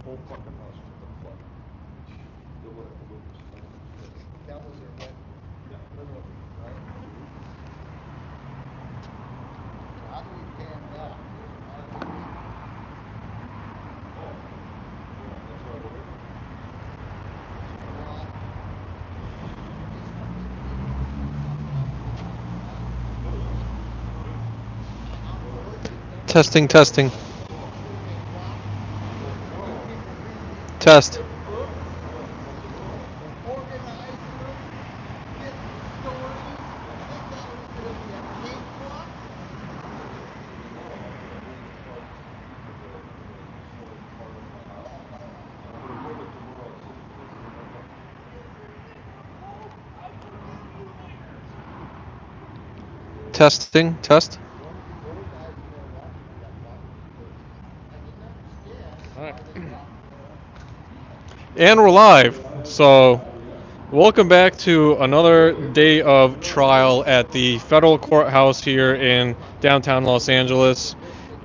whole fucking house was gonna flood. They would have witnessed that. That was their wet, literally, right? How do we pay them back? How do we? Oh, yeah, that's why we're here. Well, Testing, testing. Test. organize them, get stories. They thought it was gonna be a cakewalk. Testing, test. The only guys in there watching got bought because I didn't understand Alright. why they dropped And we're live. So, welcome back to another day of trial at the federal courthouse here in downtown Los Angeles.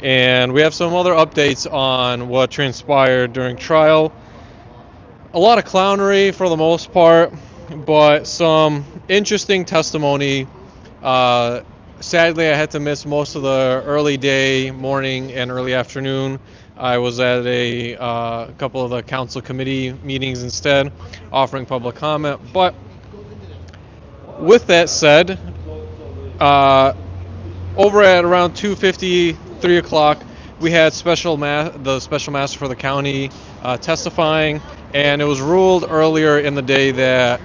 And we have some other updates on what transpired during trial. A lot of clownery for the most part, but some interesting testimony. Uh, Sadly, I had to miss most of the early day, morning, and early afternoon. I was at a couple of the council committee meetings instead, offering public comment. But with that said, uh, over at around 2:50, 3 o'clock, we had the special master for the county testifying, and it was ruled earlier in the day that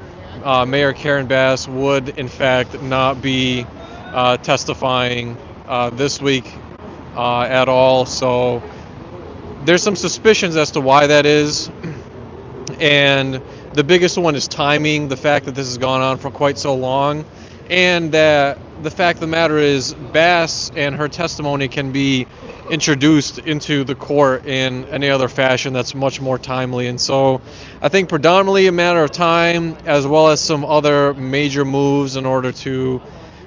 Mayor Karen Bass would, in fact, not be testifying this week at all. So there's some suspicions as to why that is. And the biggest one is timing, the fact that this has gone on for quite so long, and that the fact of the matter is Bass and her testimony can be introduced into the court in any other fashion that's much more timely. And so I think predominantly a matter of time, as well as some other major moves in order to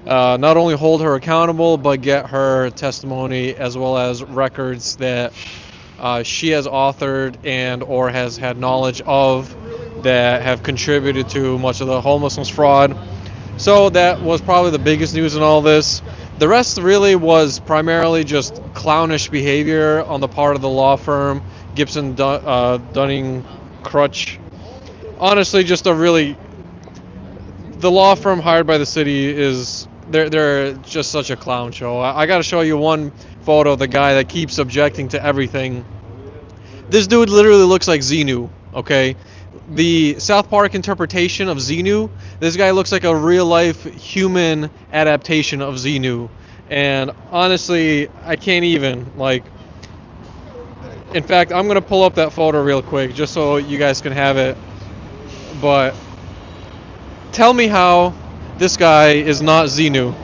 not only hold her accountable, but get her testimony as well as records that she has authored and or has had knowledge of that have contributed to much of the homelessness fraud. So that was probably the biggest news in all this. The rest really was primarily just clownish behavior on the part of the law firm, Gibson Dunning Crutch. Honestly, just a really, the law firm hired by the city is they're just such a clown show. I got to show you one photo of the guy that keeps objecting to everything. This dude literally looks like Xenu, okay? The South Park interpretation of Xenu, this guy looks like a real-life human adaptation of Xenu. And honestly, I can't even, like... In fact, I'm going to pull up that photo real quick just so you guys can have it. But tell me how this guy is not Xenu.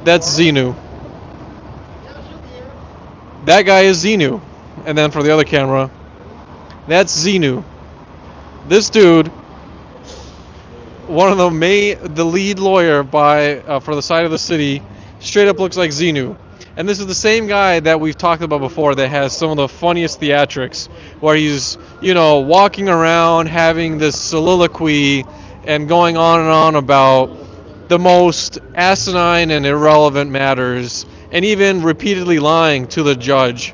That's Xenu. That guy is Xenu. And then for the other camera, that's Xenu. This dude, one of the lead lawyer for the side of the city, straight up looks like Xenu. And this is the same guy that we've talked about before that has some of the funniest theatrics, where he's, walking around having this soliloquy and going on about the most asinine and irrelevant matters, and even repeatedly lying to the judge.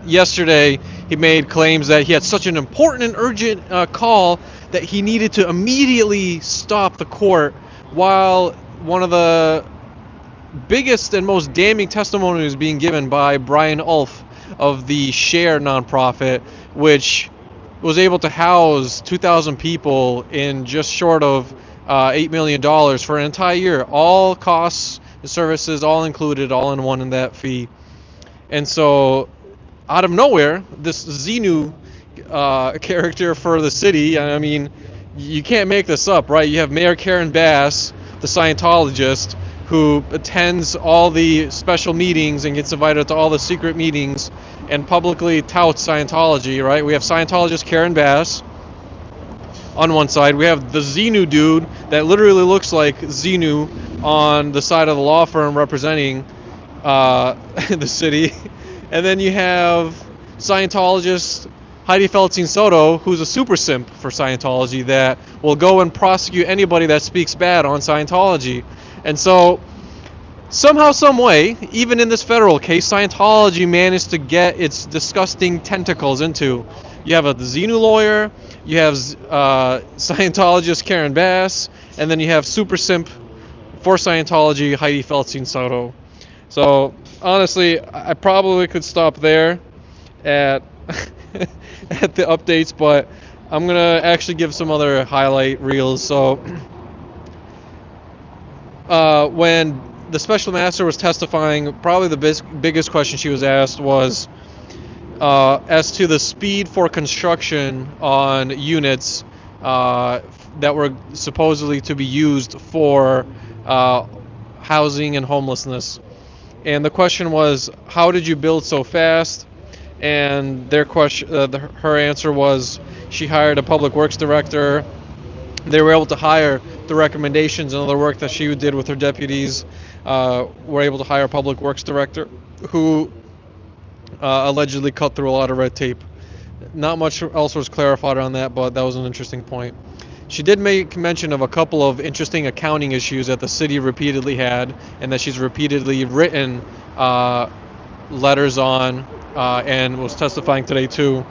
Yesterday, he made claims that he had such an important and urgent call that he needed to immediately stop the court, while one of the biggest and most damning testimonies being given by Brian Ulf of the Share nonprofit, which was able to house 2,000 people in just short of $8 million for an entire year. All costs and services, all included, all in one in that fee. And so, out of nowhere, this Xenu character for the city, I mean, you can't make this up, right? You have Mayor Karen Bass, the Scientologist, who attends all the special meetings and gets invited to all the secret meetings and publicly touts Scientology, right? We have Scientologist Karen Bass on one side. We have the Xenu dude that literally looks like Xenu on the side of the law firm representing the city. And then you have Scientologist Heidi Feldstein Soto, who's a super simp for Scientology, that will go and prosecute anybody that speaks bad on Scientology. And so, somehow, some way, even in this federal case, Scientology managed to get its disgusting tentacles into. You have a Xenu lawyer, you have Scientologist Karen Bass, and then you have super simp for Scientology Heidi Feldstein Soto. So honestly, I probably could stop there at at the updates, but I'm gonna actually give some other highlight reels. So when the special master was testifying, probably the biggest question she was asked was as to the speed for construction on units that were supposedly to be used for housing and homelessness. And the question was, how did you build so fast? And her answer was, she hired a public works director. They were able to hire the recommendations and other work that she did with her deputies. Were able to hire a public works director who allegedly cut through a lot of red tape. Not much else was clarified on that, but that was an interesting point. She did make mention of a couple of interesting accounting issues that the city repeatedly had, and that she's repeatedly written letters on, and was testifying today too.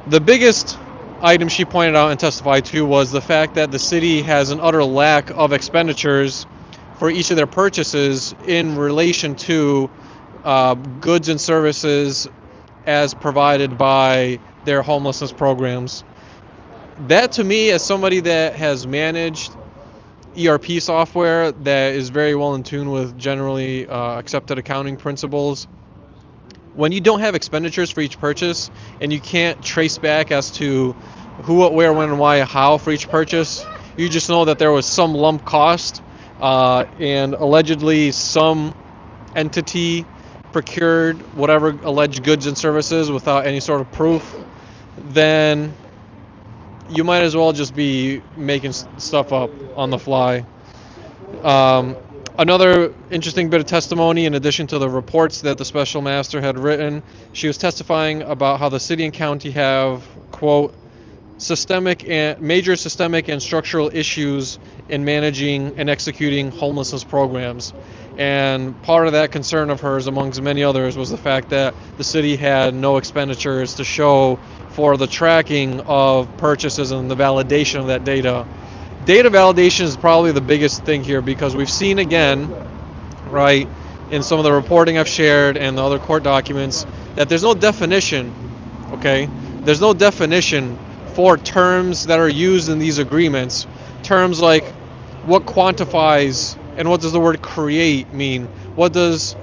The biggest item she pointed out and testified to was the fact that the city has an utter lack of expenditures for each of their purchases in relation to goods and services as provided by their homelessness programs. That, to me, as somebody that has managed ERP software that is very well in tune with generally accepted accounting principles, when you don't have expenditures for each purchase and you can't trace back as to who, what, where, when, and why, how for each purchase, you just know that there was some lump cost, and allegedly some entity procured whatever alleged goods and services without any sort of proof, then you might as well just be making stuff up on the fly. Another interesting bit of testimony, in addition to the reports that the special master had written, she was testifying about how the city and county have, quote, major systemic and structural issues in managing and executing homelessness programs. And part of that concern of hers, amongst many others, was the fact that the city had no expenditures to show for the tracking of purchases and the validation of that data. Data validation is probably the biggest thing here, because we've seen again, right, in some of the reporting I've shared and the other court documents, that there's no definition, okay? There's no definition for terms that are used in these agreements. Terms like what quantifies and what does the word create mean? What does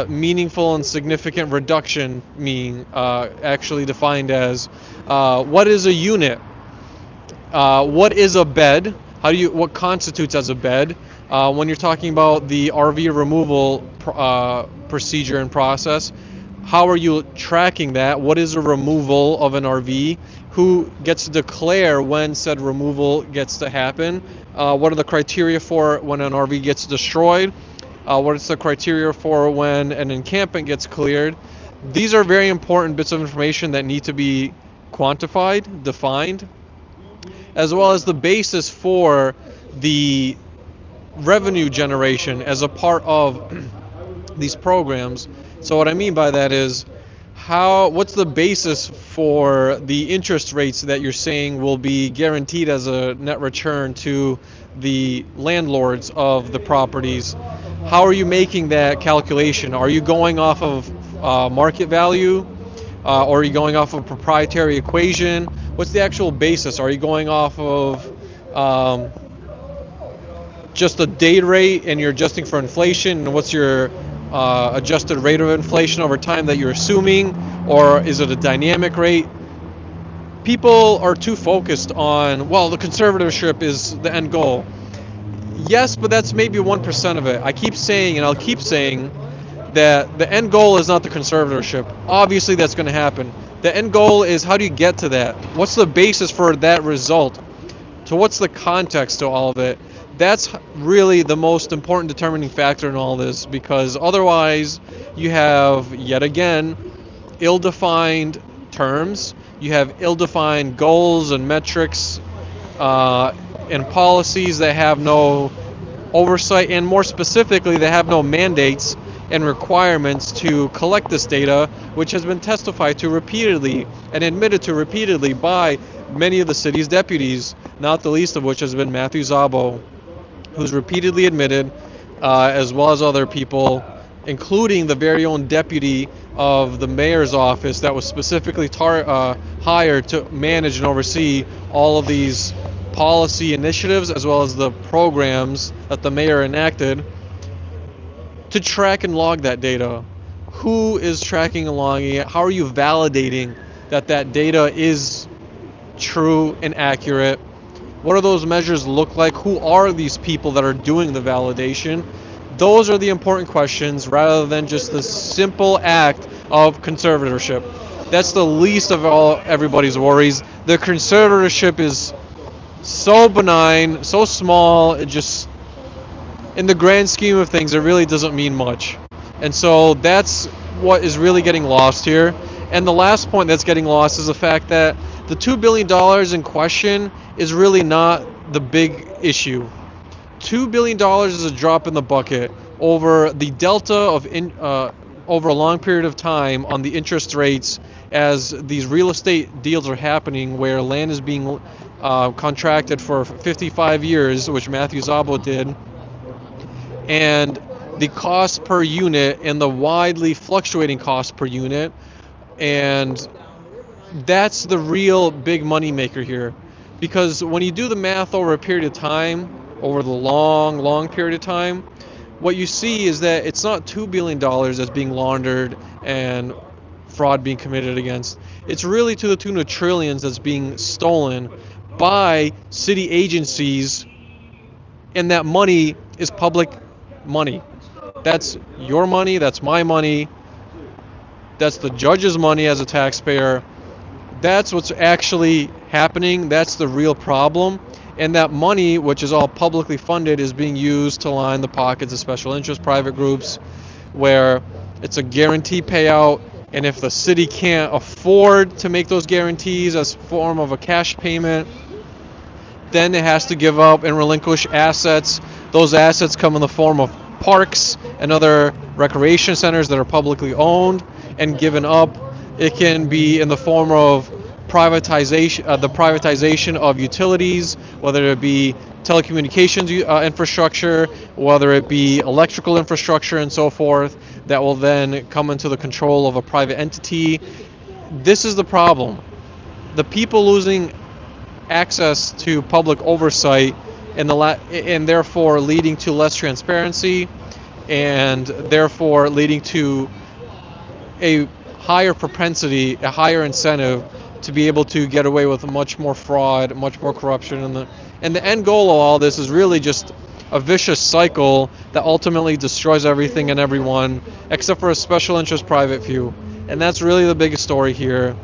meaningful and significant reduction mean, actually defined as? What is a unit? What is a bed? What constitutes as a bed? When you're talking about the RV removal procedure and process, how are you tracking that? What is a removal of an RV? Who gets to declare when said removal gets to happen? What are the criteria for when an RV gets destroyed? What is the criteria for when an encampment gets cleared? These are very important bits of information that need to be quantified, defined, as well as the basis for the revenue generation as a part of these programs. So what I mean by that is, what's the basis for the interest rates that you're saying will be guaranteed as a net return to the landlords of the properties? How are you making that calculation? Are you going off of market value? Or are you going off of a proprietary equation? What's the actual basis? Are you going off of just a day rate and you're adjusting for inflation? And what's your adjusted rate of inflation over time that you're assuming? Or is it a dynamic rate? People are too focused on, well, the conservatorship is the end goal. Yes, but that's maybe 1% of it. I keep saying, and I'll keep saying, that the end goal is not the conservatorship. Obviously, that's going to happen. The end goal is, how do you get to that? What's the basis for that result? So what's the context to all of it? That's really the most important determining factor in all this, because otherwise you have, yet again, ill-defined terms. You have ill-defined goals and metrics uh, and policies that have no oversight, and more specifically, they have no mandates and requirements to collect this data, which has been testified to repeatedly and admitted to repeatedly by many of the city's deputies, not the least of which has been Matthew Zabo, who's repeatedly admitted, as well as other people, including the very own deputy of the mayor's office that was specifically hired to manage and oversee all of these policy initiatives, as well as the programs that the mayor enacted to track and log that data. Who is tracking and logging it? How are you validating that that data is true and accurate? What do those measures look like? Who are these people that are doing the validation? Those are the important questions, rather than just the simple act of conservatorship. That's the least of all everybody's worries. The conservatorship is so benign, so small, it just, in the grand scheme of things, it really doesn't mean much. And so that's what is really getting lost here. And the last point that's getting lost is the fact that the $2 billion in question is really not the big issue. $2 billion is a drop in the bucket over the delta of over a long period of time on the interest rates, as these real estate deals are happening where land is being contracted for 55 years, which Matthew Zabo did, and the cost per unit and the widely fluctuating cost per unit. And that's the real big money maker here, because when you do the math over a period of time, over the long period of time, what you see is that it's not $2 billion that's being laundered and fraud being committed against. It's really to the tune of trillions that's being stolen by city agencies, and that money is public money. That's your money, that's my money, that's the judge's money as a taxpayer. That's what's actually happening. That's the real problem. And that money, which is all publicly funded, is being used to line the pockets of special interest private groups, where it's a guarantee payout. And if the city can't afford to make those guarantees as form of a cash payment, then it has to give up and relinquish assets. Those assets come in the form of parks and other recreation centers that are publicly owned and given up. It can be in the form of privatization, the privatization of utilities, whether it be telecommunications infrastructure, whether it be electrical infrastructure and so forth, that will then come into the control of a private entity. This is the problem. The people losing access to public oversight, and therefore leading to less transparency, and therefore leading to a higher propensity, a higher incentive to be able to get away with much more fraud, much more corruption. And the end goal of all this is really just a vicious cycle that ultimately destroys everything and everyone, except for a special interest private few. And that's really the biggest story here.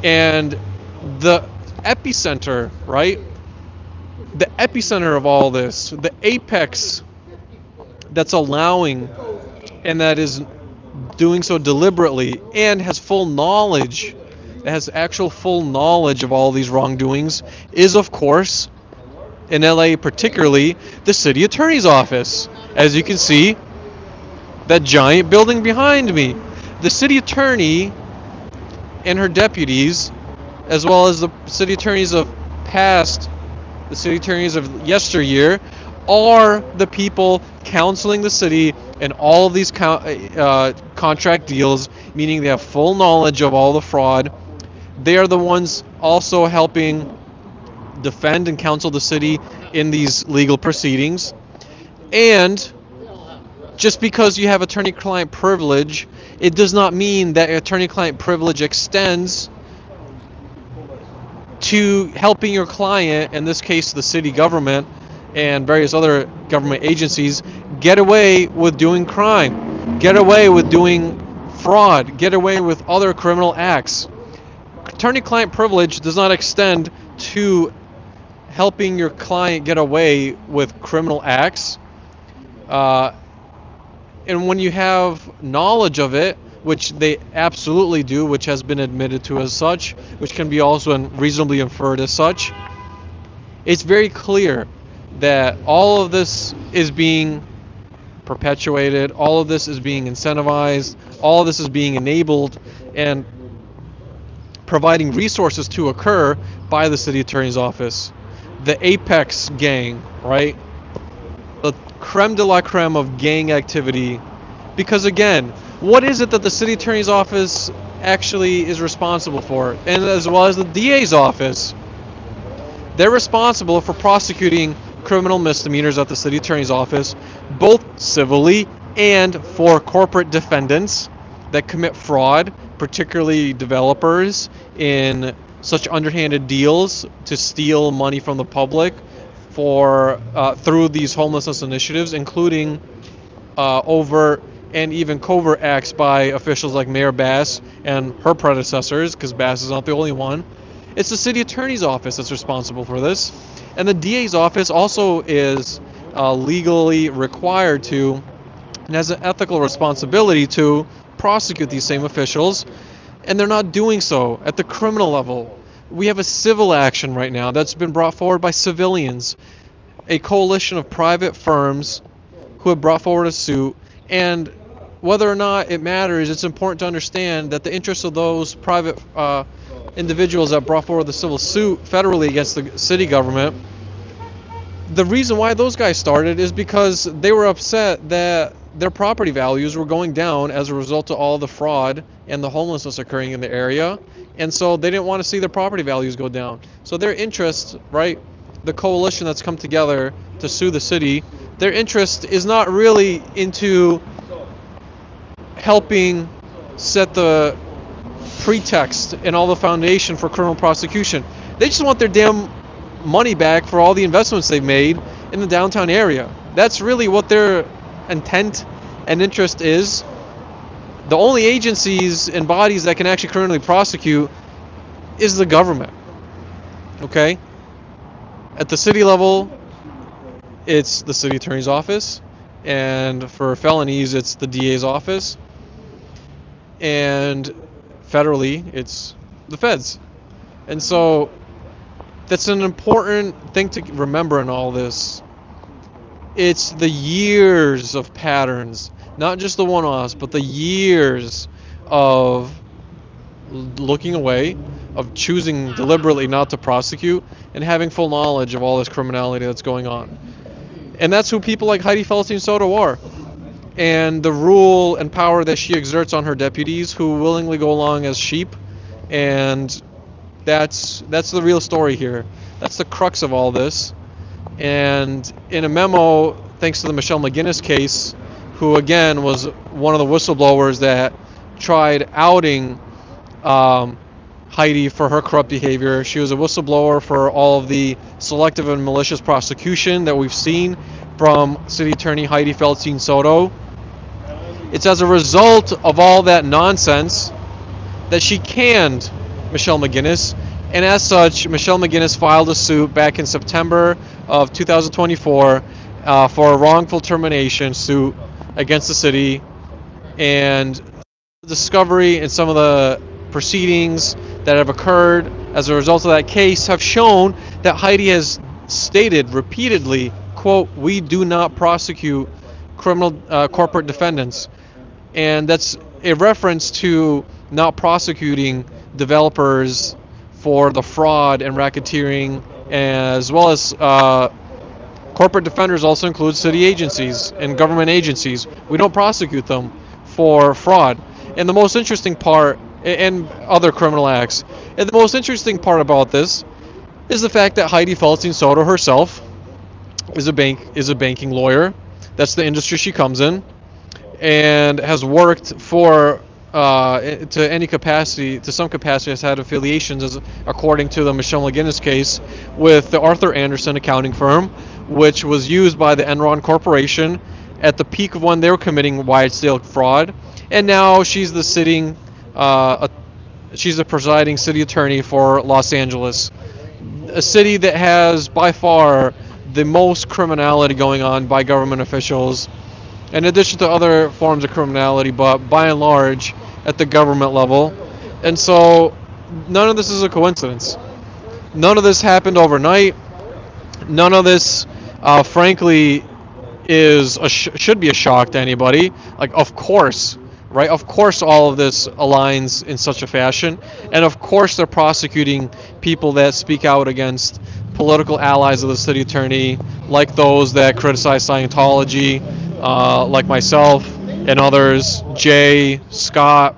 And the epicenter, right? The epicenter of all this, the apex that's allowing, and that is doing so deliberately and has full knowledge, has actual full knowledge of all these wrongdoings, is of course, in LA particularly, the city attorney's office. As you can see, that giant building behind me. The city attorney and her deputies, as well as the city attorneys of past, the city attorneys of yesteryear, are the people counseling the city in all of these contract deals, meaning they have full knowledge of all the fraud. They are the ones also helping defend and counsel the city in these legal proceedings. And just because you have attorney-client privilege, it does not mean that attorney-client privilege extends to helping your client, in this case the city government and various other government agencies, get away with doing crime, get away with doing fraud, get away with other criminal acts. Attorney-client privilege does not extend to helping your client get away with criminal acts. Uh, and when you have knowledge of it, which they absolutely do, which has been admitted to as such, which can be also reasonably inferred as such, it's very clear that all of this is being perpetuated, all of this is being incentivized, all of this is being enabled and providing resources to occur by the city attorney's office. The apex gang, right? The creme de la creme of gang activity. Because again, what is it that the city attorney's office actually is responsible for? And as well as the DA's office. They're responsible for prosecuting criminal misdemeanors at the city attorney's office, both civilly and for corporate defendants that commit fraud, particularly developers in such underhanded deals to steal money from the public for through these homelessness initiatives, including overt and even covert acts by officials like Mayor Bass and her predecessors, because Bass is not the only one. It's the city attorney's office that's responsible for this. And the DA's office also is legally required to, and has an ethical responsibility to prosecute these same officials. And they're not doing so at the criminal level. We have a civil action right now that's been brought forward by civilians, a coalition of private firms who have brought forward a suit. And whether or not it matters, it's important to understand that the interests of those private individuals that brought forward the civil suit federally against the city government, the reason why those guys started is because they were upset that their property values were going down as a result of all the fraud and the homelessness occurring in the area. And so they didn't want to see their property values go down. So their interest, right, the coalition that's come together to sue the city, their interest is not really into helping set the pretext and all the foundation for criminal prosecution. They just want their damn money back for all the investments they've made in the downtown area. That's really what their intent and interest is. The only agencies and bodies that can actually currently prosecute is the government. Okay? At the city level, it's the city attorney's office, and for felonies, it's the DA's office, and federally, it's the feds. And so that's an important thing to remember in all this. It's the years of patterns, not just the one-offs, but the years of looking away, of choosing deliberately not to prosecute, and having full knowledge of all this criminality that's going on. And that's who people like Heidi Feldstein-Soto are. And the rule and power that she exerts on her deputies, who willingly go along as sheep. And that's the real story here. That's the crux of all this. And in a memo, thanks to the Michelle McGinnis case, who again was one of the whistleblowers that tried outing Heidi for her corrupt behavior. She was a whistleblower for all of the selective and malicious prosecution that we've seen from City Attorney Heidi Feldstein-Soto. It's as a result of all that nonsense that she canned Michelle McGinnis, and as such, Michelle McGinnis filed a suit back in September of 2024 for a wrongful termination suit against the city. And the discovery and some of the proceedings that have occurred as a result of that case have shown that Heidi has stated repeatedly, quote, "We do not prosecute criminal corporate defendants." And that's a reference to not prosecuting developers for the fraud and racketeering, as well as corporate defenders also include city agencies and government agencies. We don't prosecute them for fraud. And the most interesting part, and other criminal acts, and the most interesting part about this is the fact that Heidi Feldstein-Soto herself is a banking lawyer. That's the industry she comes in, and has worked for to some capacity has had affiliations, as according to the Michelle McGinnis case, with the Arthur Andersen accounting firm, which was used by the Enron Corporation at the peak of when they were committing wide-scale fraud. And now she's the presiding city attorney for Los Angeles. a city that has by far the most criminality going on by government officials, in addition to other forms of criminality, but by and large at the government level. And so none of this is a coincidence. None of this happened overnight. None of this, frankly, should be a shock to anybody. Like, of course, right? Of course, all of this aligns in such a fashion, and of course, they're prosecuting people that speak out against political allies of the city attorney, like those that criticize Scientology, like myself and others, Jay, Scott,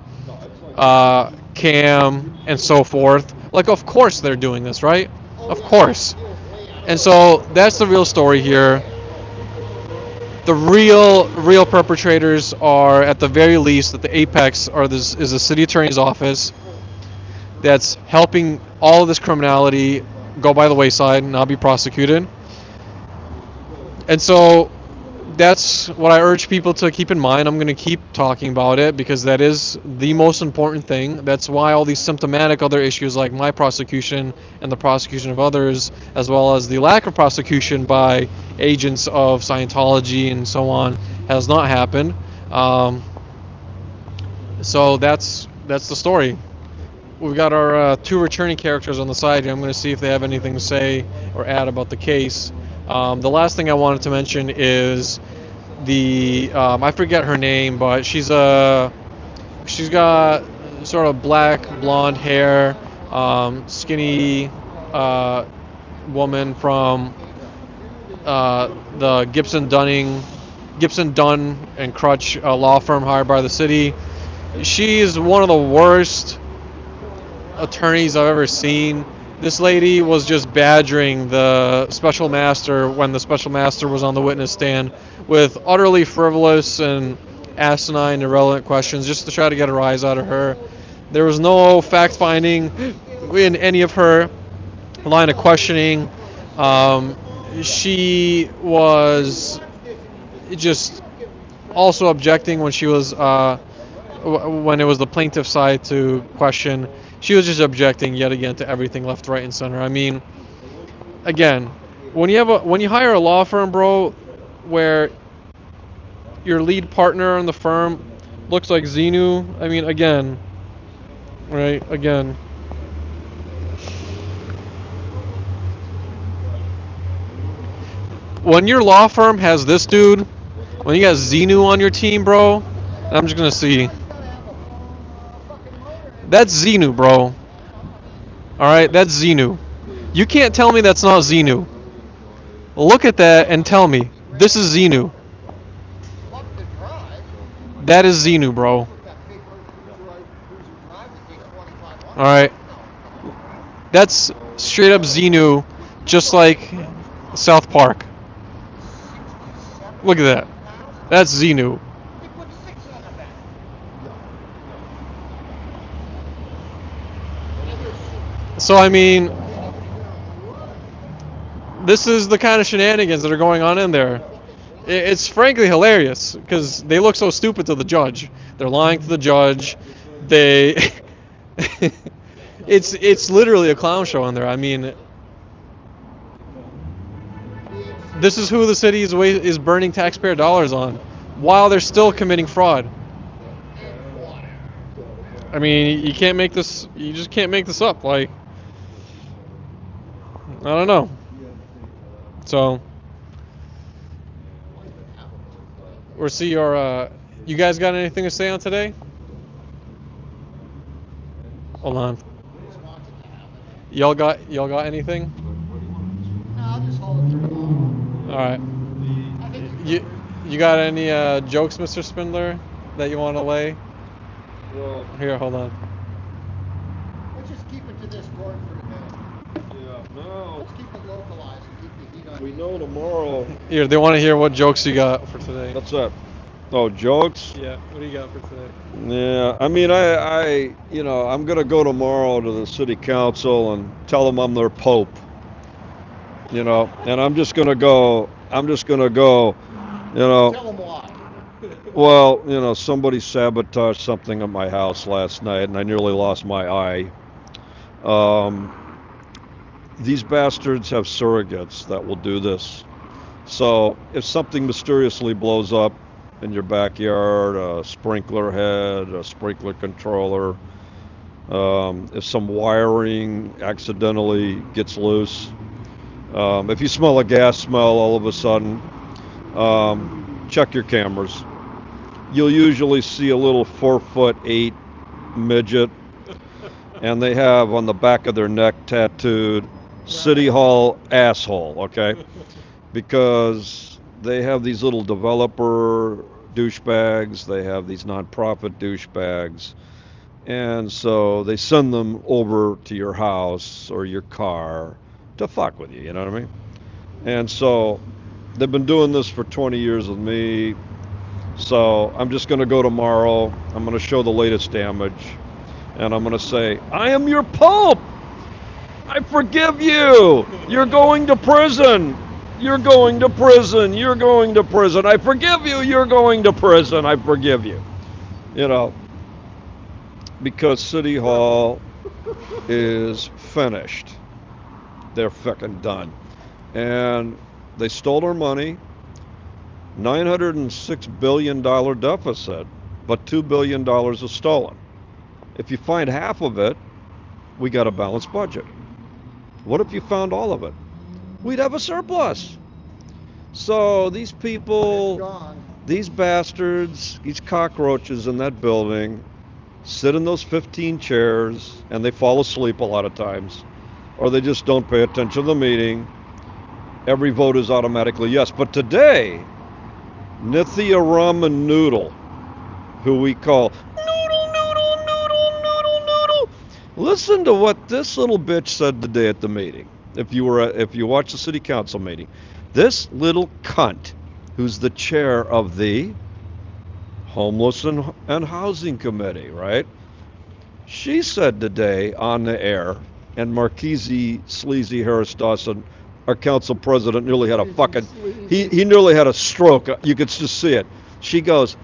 Cam, and so forth. Like, of course, they're doing this, right? Of course. And so that's the real story here. The real perpetrators are, at the very least, at the apex is the city attorney's office that's helping all of this criminality go by the wayside and not be prosecuted. And so that's what I urge people to keep in mind. I'm going to keep talking about it because that is the most important thing. That's why all these symptomatic other issues like my prosecution and the prosecution of others, as well as the lack of prosecution by agents of Scientology and so on, has not happened. So that's the story. We've got our two returning characters on the side here. I'm going to see if they have anything to say or add about the case. The last thing I wanted to mention is the I forget her name, but she's got sort of black blonde hair, skinny woman from the Gibson Dunn and Crutch law firm hired by the city. She's one of the worst attorneys I've ever seen. This lady was just badgering the special master when the special master was on the witness stand with utterly frivolous and asinine, irrelevant questions just to try to get a rise out of her. There was no fact finding in any of her line of questioning. She was just also objecting when she was when it was the plaintiff's side to question. She was just objecting yet again to everything left, right, and center. I mean, again, when you hire a law firm, bro, where your lead partner in the firm looks like Xenu, I mean, again, right, again. When your law firm has this dude, when you got Xenu on your team, bro, I'm just gonna see. That's Xenu, bro. Alright, that's Xenu. You can't tell me that's not Xenu. Look at that and tell me. This is Xenu. That is Xenu, bro. Alright. That's straight up Xenu, just like South Park. Look at that. That's Xenu. So, I mean, this is the kind of shenanigans that are going on in there. It's frankly hilarious because they look so stupid to the judge. They're lying to the judge. They, it's literally a clown show in there. I mean, this is who the city is burning taxpayer dollars on, while they're still committing fraud. I mean, you can't make this. You just can't make this up. Like, I don't know. So, we'll see your. You guys got anything to say on today? Hold on. Y'all got anything? No, I'll just hold it through. All right. You got any jokes, Mr. Spindler, that you want to lay? Well, Here, hold on. Let's just keep it to this court for a minute. yeah, no. Let's keep it localized and keep the heat on. We know tomorrow. Here, they want to hear what jokes you got for today. What's that? Oh, jokes? Yeah, what do you got for today? Yeah, I mean, I'm gonna go tomorrow to the city council and tell them I'm their pope. And I'm just gonna go. Tell them why. Well, somebody sabotaged something at my house last night, and I nearly lost my eye. these bastards have surrogates that will do this. So if something mysteriously blows up in your backyard, a sprinkler head, a sprinkler controller, if some wiring accidentally gets loose, if you smell a gas smell all of a sudden, check your cameras. You'll usually see a little 4'8" midget, and they have on the back of their neck tattooed City Hall asshole, okay? Because they have these little developer douchebags, they have these nonprofit douchebags, and so they send them over to your house or your car to fuck with you, you know what I mean? And so they've been doing this for 20 years with me. So I'm just going to go tomorrow. I'm going to show the latest damage. And I'm going to say, I am your Pope. I forgive you. You're going to prison. You're going to prison. You're going to prison. I forgive you. You're going to prison. I forgive you. You know, because City Hall is finished. They're fucking done. And they stole our money. $906 billion deficit, but $2 billion is stolen. If you find half of it, we got a balanced budget. What if you found all of it? We'd have a surplus. So these people, these bastards, these cockroaches in that building, sit in those 15 chairs and they fall asleep a lot of times, or they just don't pay attention to the meeting. Every vote is automatically yes. But today, Nithya Raman Noodle, who we call Noodle, Noodle, Noodle, Noodle, Noodle. Listen to what this little bitch said today at the meeting. If you watch the city council meeting, this little cunt, who's the chair of the Homeless and Housing Committee, right? She said today on the air, and Marquise Sleazy Harris Dawson, our council president, nearly had a fucking, he nearly had a stroke. You could just see it. She goes,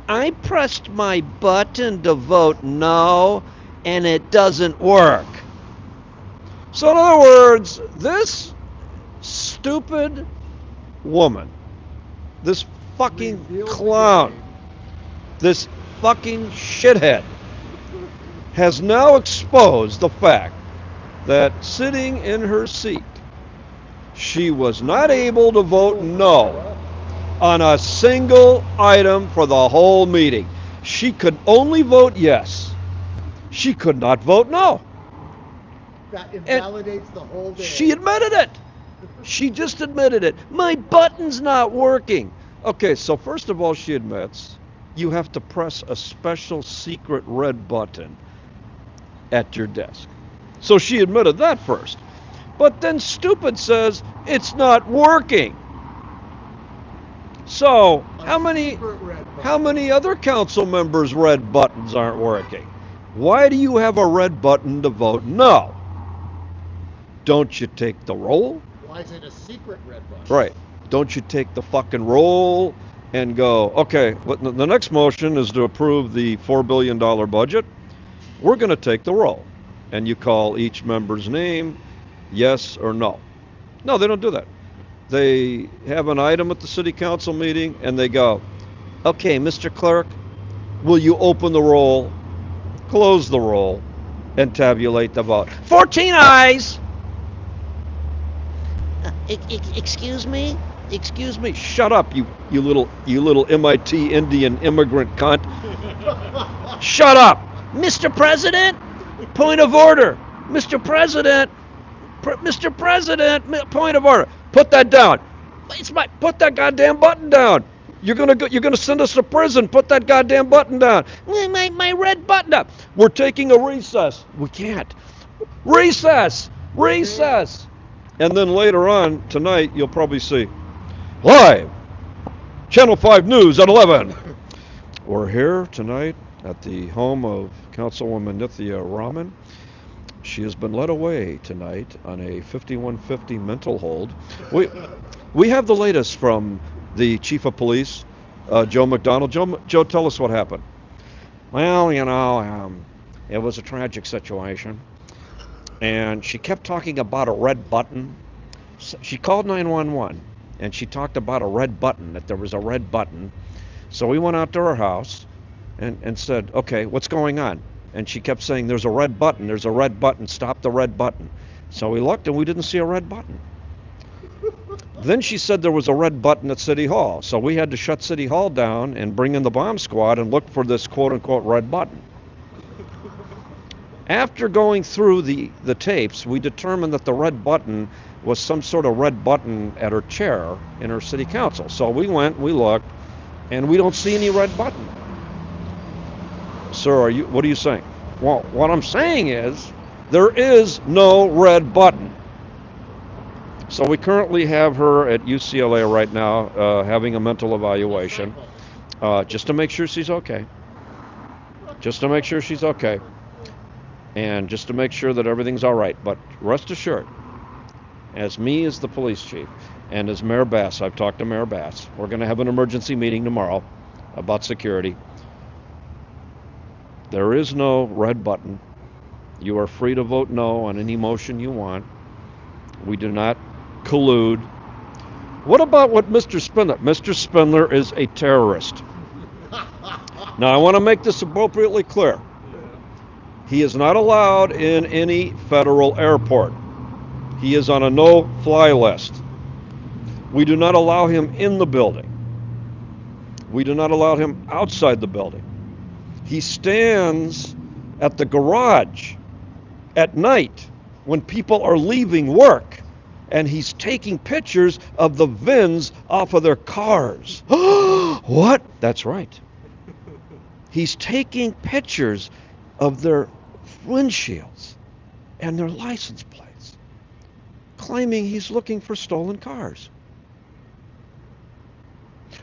I pressed my button to vote no, and it doesn't work. So in other words, this stupid woman, this fucking clown, this fucking shithead, has now exposed the fact that sitting in her seat, she was not able to vote no on a single item for the whole meeting. She could only vote yes. She could not vote no. That invalidates the whole day. She admitted it. She just admitted it. My button's not working. Okay, so first of all, she admits you have to press a special secret red button at your desk. So she admitted that first. But then stupid says it's not working. So how many other council members' red buttons aren't working? Why do you have a red button to vote no? Don't you take the roll? Why is it a secret red button? Right. Don't you take the fucking roll and go, okay, the next motion is to approve the $4 billion budget. We're going to take the roll. And you call each member's name, yes or no. No, they don't do that. They have an item at the city council meeting and they go, okay, Mr. Clerk, will you open the roll, close the roll, and tabulate the vote? 14 ayes! Excuse me? Excuse me. Shut up, you little MIT Indian immigrant cunt. Shut up. Mr. President, point of order. Mr. President, point of order. Put that down. Put that goddamn button down. You're gonna send us to prison. Put that goddamn button down. My red button up. We're taking a recess. We can't. Recess. And then later on tonight, you'll probably see live Channel 5 News at 11. We're here tonight at the home of Councilwoman Nithya Raman. She has been led away tonight on a 5150 mental hold. We have the latest from the chief of police, Joe McDonald. Joe, tell us what happened. Well, it was a tragic situation. and she kept talking about a red button. She called 911 and she talked about a red button, that there was a red button. So we went out to her house and said, okay, what's going on? And she kept saying, there's a red button, there's a red button, stop the red button. So we looked and we didn't see a red button. Then she said there was a red button at City Hall. So we had to shut City Hall down and bring in the bomb squad and look for this quote-unquote red button. After going through the tapes, we determined that the red button was some sort of red button at her chair in her city council. So we went, we looked, and we don't see any red button. Sir, what are you saying? Well, what I'm saying is there is no red button. So we currently have her at UCLA right now having a mental evaluation just to make sure she's okay. Just to make sure she's okay. And just to make sure that everything's all right. But rest assured, as me as the police chief and as Mayor Bass, I've talked to Mayor Bass, we're going to have an emergency meeting tomorrow about security. There is no red button. You are free to vote no on any motion you want. We do not collude. What about what Mr. Spindler? Mr. Spindler is a terrorist. Now, I want to make this appropriately clear. He is not allowed in any federal airport. He is on a no-fly list. We do not allow him in the building. We do not allow him outside the building. He stands at the garage at night when people are leaving work, and he's taking pictures of the VINs off of their cars. What? That's right. He's taking pictures of their windshields and their license plates, claiming he's looking for stolen cars.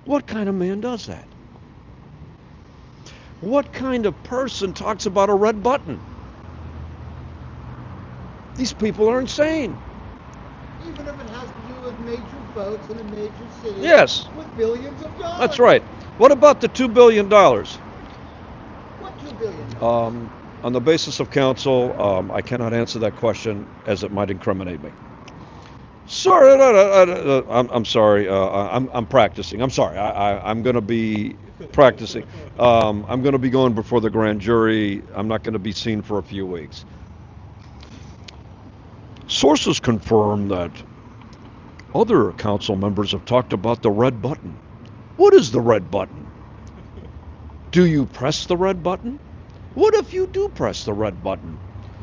What kind of man does that? What kind of person talks about a red button? These people are insane. Even if it has to do with major boats in a major city. Yes. With billions of dollars. That's right. What about the $2 billion? What $2 billion? On the basis of counsel, I cannot answer that question as it might incriminate me. Sir, I'm sorry. I'm practicing. I'm sorry. I'm going to be practicing. I'm going to be going before the grand jury. I'm not going to be seen for a few weeks. Sources confirm that other council members have talked about the red button. What is the red button? Do you press the red button? What if you do press the red button?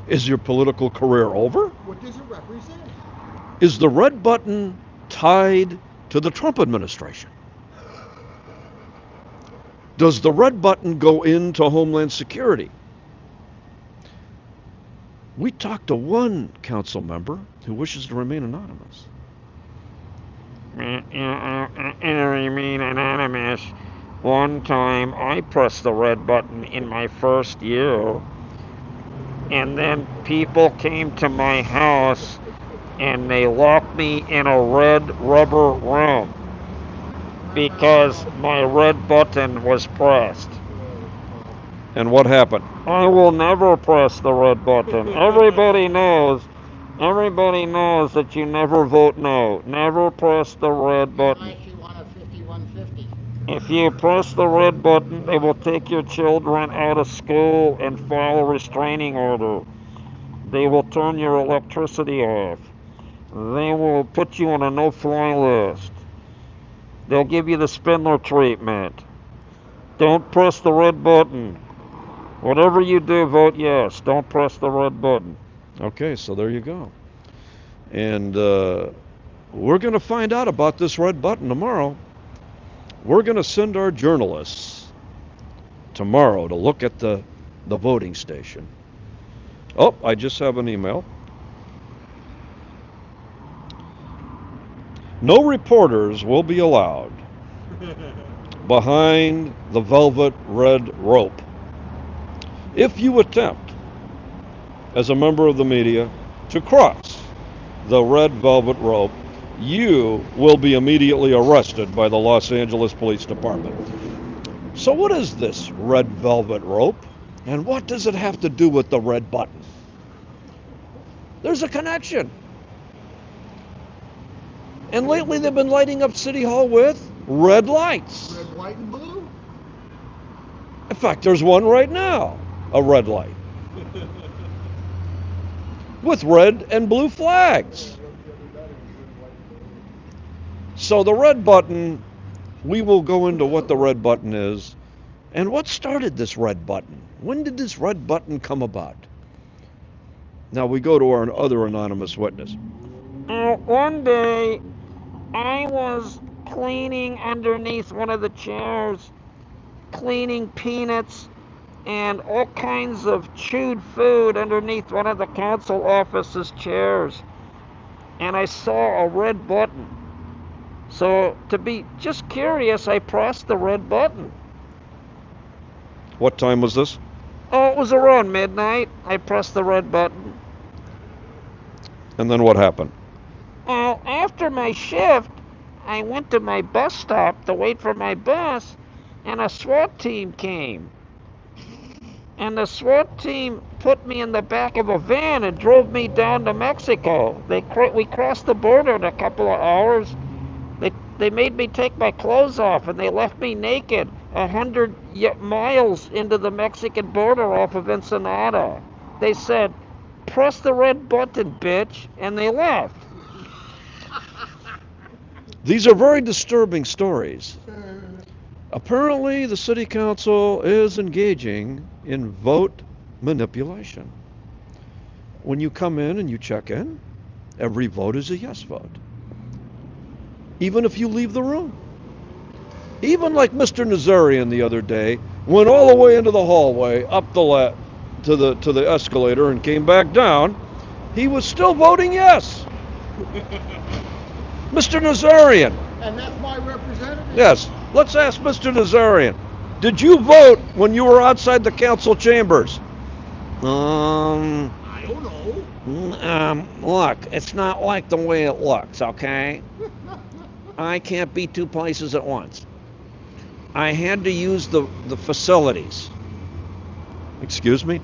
Is your political career over? What does it represent? Is the red button tied to the Trump administration? Does the red button go into Homeland Security? We talked to one council member who wishes to remain anonymous. Remain anonymous. One time I pressed the red button in my first year, and then people came to my house and they locked me in a red rubber room because my red button was pressed. And what happened? I will never press the red button. Everybody knows that you never vote no. Never press the red button. Unless you want a 5150. If you press the red button, they will take your children out of school and file a restraining order. They will turn your electricity off. They will put you on a no-fly list. They'll give you the Spindler treatment. Don't press the red button. Whatever you do, vote yes. Don't press the red button. Okay, so there you go. And we're going to find out about this red button tomorrow. We're going to send our journalists tomorrow to look at the voting station. Oh, I just have an email. No reporters will be allowed behind the velvet red rope. If you attempt, as a member of the media, to cross the red velvet rope, you will be immediately arrested by the Los Angeles Police Department. So what is this red velvet rope, and what does it have to do with the red button? There's a connection. And lately they've been lighting up City Hall with red lights. Red, white, and blue. In fact, there's one right now, a red light, with red and blue flags. So the red button, we will go into what the red button is and what started this red button. When did this red button come about? Now we go to our other anonymous witness. One day, I was cleaning underneath one of the chairs, cleaning peanuts and all kinds of chewed food underneath one of the council office's chairs. And I saw a red button. So, to be just curious, I pressed the red button. What time was this? Oh, it was around midnight. I pressed the red button. And then what happened? After my shift, I went to my bus stop to wait for my bus, and a SWAT team came. And the SWAT team put me in the back of a van and drove me down to Mexico. We crossed the border in a couple of hours. They made me take my clothes off, and they left me naked 100 miles into the Mexican border off of Ensenada. They said, "Press the red button, bitch," and they left. These are very disturbing stories. Apparently, the city council is engaging in vote manipulation. When you come in and you check in, every vote is a yes vote. Even if you leave the room. Even like Mr. Nazarian the other day went all the way into the hallway, up to the escalator, and came back down. He was still voting yes. Mr. Nazarian. And that's my representative? Yes. Let's ask Mr. Nazarian. Did you vote when you were outside the council chambers? I don't know. Look, it's not like the way it looks, okay? I can't be two places at once. I had to use the facilities. Excuse me?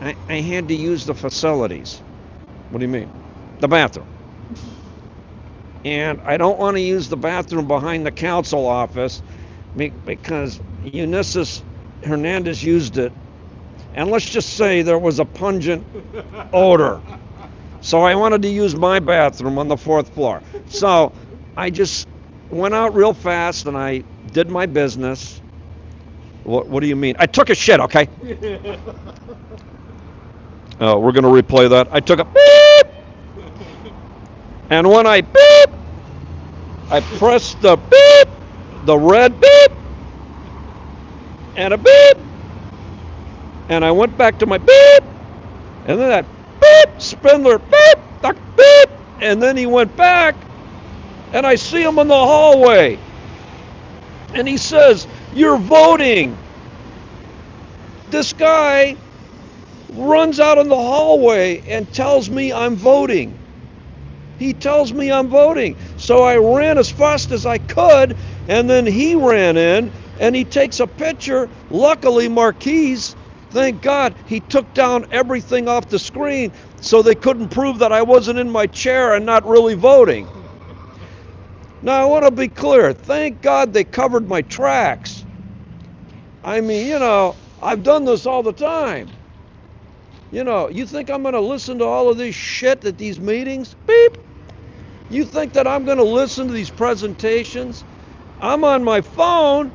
I had to use the facilities. What do you mean? The bathroom. And I don't want to use the bathroom behind the council office because Eunices Hernandez used it. And let's just say there was a pungent odor. So I wanted to use my bathroom on the 4th floor. So I just went out real fast and I did my business. What do you mean? I took a shit, okay? We're going to replay that. I took a beep. And when I beep, I pressed the beep, the red beep, and a beep. And I went back to my beep. And then that beep, Spindler, beep, duck, beep. And then he went back. And I see him in the hallway. And he says, "You're voting." This guy runs out in the hallway and tells me I'm voting. He tells me I'm voting. So I ran as fast as I could, and then he ran in, and he takes a picture. Luckily, Marquise, thank God, he took down everything off the screen so they couldn't prove that I wasn't in my chair and not really voting. Now, I want to be clear. Thank God they covered my tracks. I mean, I've done this all the time. You think I'm going to listen to all of this shit at these meetings? Beep. You think that I'm going to listen to these presentations? I'm on my phone,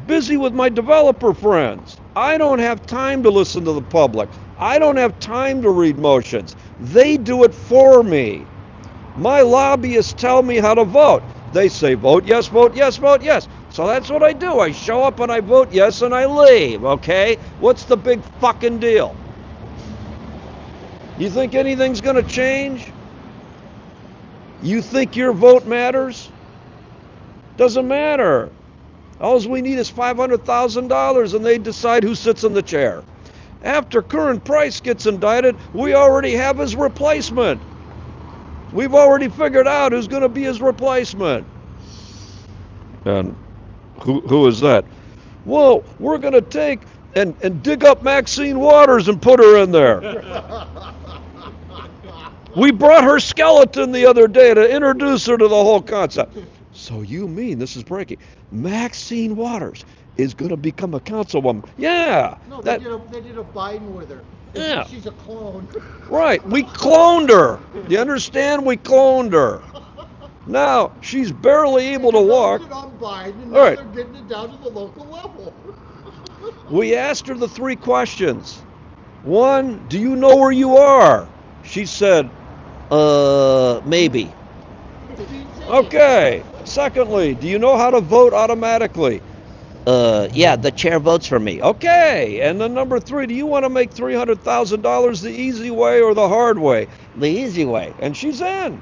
busy with my developer friends. I don't have time to listen to the public. I don't have time to read motions. They do it for me. My lobbyists tell me how to vote. They say vote yes, vote yes, vote yes. So that's what I do. I show up and I vote yes and I leave, okay? What's the big fucking deal? You think anything's going to change? You think your vote matters? Doesn't matter. All we need is $500,000 and they decide who sits in the chair. After Curran Price gets indicted, we already have his replacement. We've already figured out who's going to be his replacement. And who is that? Well, we're going to take and dig up Maxine Waters and put her in there. We brought her skeleton the other day to introduce her to the whole concept. So you mean, this is breaking, Maxine Waters is going to become a councilwoman? Yeah. No, they did a Biden with her. Yeah. She's a clone. Right. We cloned her. You understand? We cloned her. Now she's barely able to walk. It on Biden, and All now right. they're getting it down to the local level. We asked her the 3 questions. 1, do you know where you are? She said, maybe. Okay. Secondly, do you know how to vote automatically? Yeah, the chair votes for me. Okay. And then number 3, do you want to make $300,000 the easy way or the hard way? The easy way. And she's in.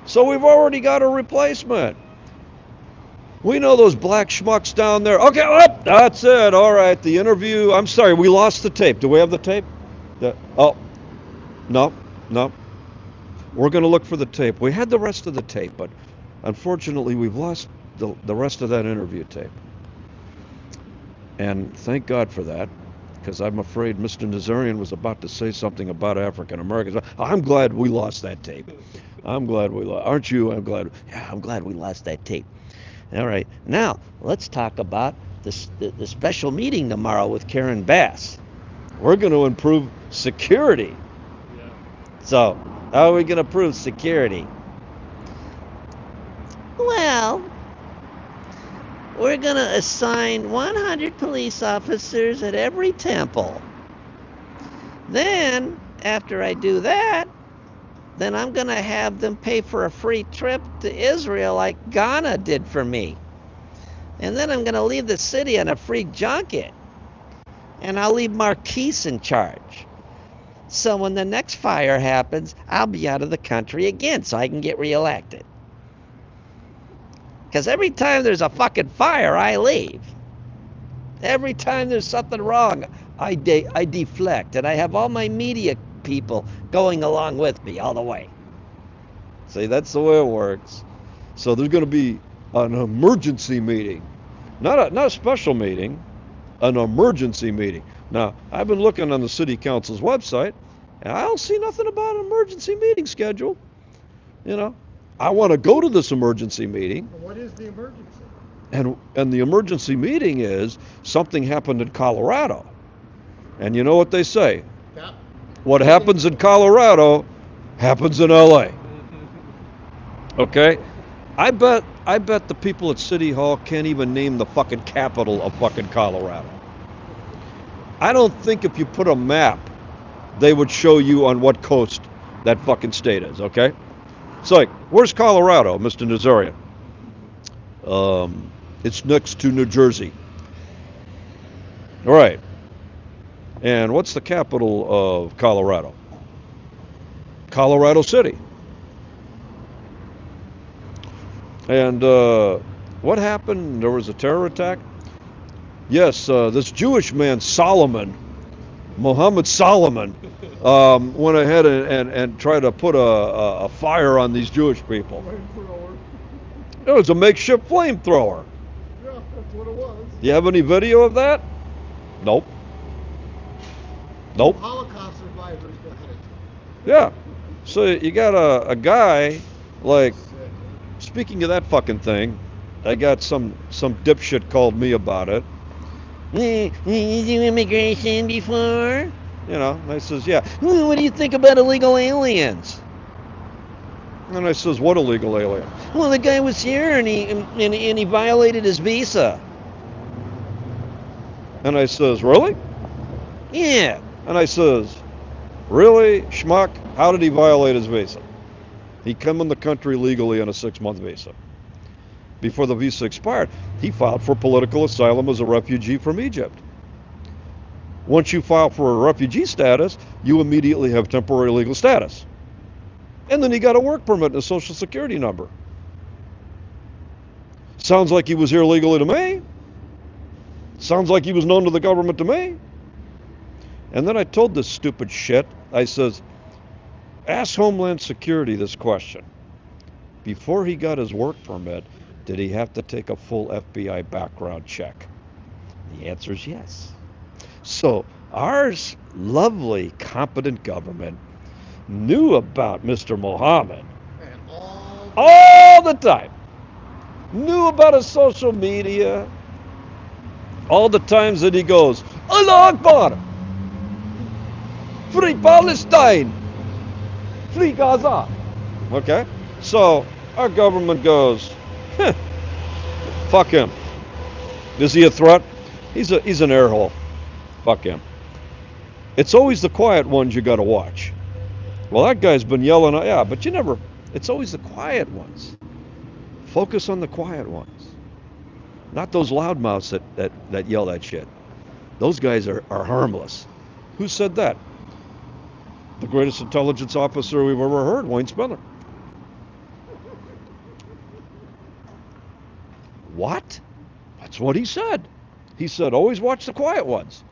So we've already got a replacement. We know those black schmucks down there. Okay, that's it. All right, the interview. I'm sorry, we lost the tape. Do we have the tape? Oh, no. We're going to look for the tape. We had the rest of the tape, but unfortunately, we've lost the rest of that interview tape. And thank God for that, because I'm afraid Mr. Nazarian was about to say something about African Americans. I'm glad we lost that tape. I'm glad we lost. Aren't you? I'm glad. Yeah, I'm glad we lost that tape. All right, now let's talk about the special meeting tomorrow with Karen Bass. We're going to improve security. Yeah. So, how are we going to improve security? Well, we're going to assign 100 police officers at every temple. Then, after I do that, then I'm going to have them pay for a free trip to Israel like Ghana did for me. And then I'm going to leave the city on a free junket. And I'll leave Marquise in charge. So when the next fire happens, I'll be out of the country again so I can get reelected. Because every time there's a fucking fire, I leave. Every time there's something wrong, I deflect. And I have all my media people going along with me all the way. See, that's the way it works. So there's going to be an emergency meeting. Not a special meeting, an emergency meeting. Now, I've been looking on the city council's website, and I don't see nothing about an emergency meeting schedule. You know, I want to go to this emergency meeting. What is the emergency? And the emergency meeting is something happened in Colorado. And you know what they say? Yeah. What happens in Colorado happens in LA. Okay? I bet the people at City Hall can't even name the fucking capital of fucking Colorado. I don't think if you put a map, they would show you on what coast that fucking state is, okay? It's like, where's Colorado, Mr. Nazarian? It's next to New Jersey. All right. And what's the capital of Colorado? Colorado City. And what happened? There was a terror attack? Yes, this Jewish man, Mohammed Solomon, went ahead and tried to put a fire on these Jewish people. It was a makeshift flamethrower. Yeah, that's what it was. Do you have any video of that? Nope. Holocaust survivors got it. Yeah. So you got a guy, like, speaking of that fucking thing, I got some dipshit called me about it. You do immigration before? You know, and I says, yeah. What do you think about illegal aliens? And I says, what illegal alien? Well, the guy was here and he violated his visa. And I says, really? Yeah. And I says, really, schmuck? How did he violate his visa? He come in the country legally on a 6-month visa. Before the visa expired, he filed for political asylum as a refugee from Egypt. Once you file for a refugee status, you immediately have temporary legal status. And then he got a work permit and a social security number. Sounds like he was here legally to me. Sounds like he was known to the government to me. And then I told this stupid shit, I says, ask Homeland Security this question. Before he got his work permit, did he have to take a full FBI background check? The answer is yes. So ours lovely, competent government knew about Mr. Mohammed And all the time. Knew about his social media, all the times that he goes, Allah Akbar, free Palestine, free Gaza. Okay? So our government goes, "Huh, fuck him. Is he a threat? He's an air hole. Fuck him." It's always the quiet ones you got to watch. Well, that guy's been yelling, yeah, but you never, it's always the quiet ones. Focus on the quiet ones. Not those loudmouths that yell that shit. Those guys are harmless. Who said that? The greatest intelligence officer we've ever heard, Wayne Spiller. What? That's what he said. He said, always watch the quiet ones.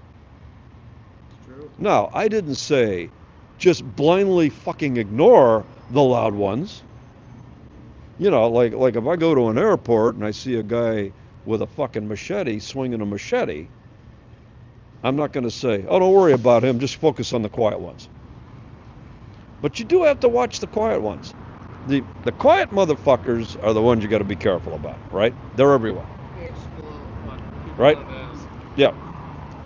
true. Now, I didn't say just blindly fucking ignore the loud ones. You know, like if I go to an airport and I see a guy with a fucking machete swinging a machete, I'm not going to say, oh, don't worry about him, just focus on the quiet ones. But you do have to watch the quiet ones. The quiet motherfuckers are the ones you got to be careful about, right? They're everywhere. Right? Yeah.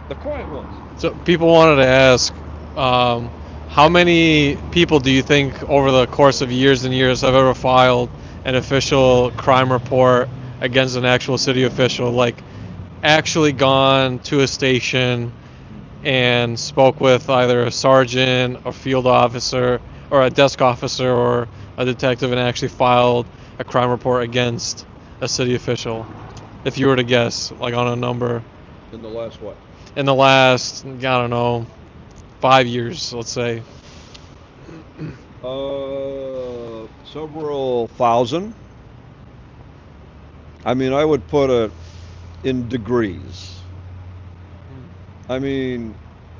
The quiet ones. So people wanted to ask, how many people do you think over the course of years and years have ever filed an official crime report against an actual city official, like actually gone to a station and spoke with either a sergeant, a field officer, or a desk officer, or a detective, and actually filed a crime report against a city official? If you were to guess, like on a number. In the last what? In the last, I don't know, 5 years, let's say. Several thousand. I mean, I would put it in degrees. I mean,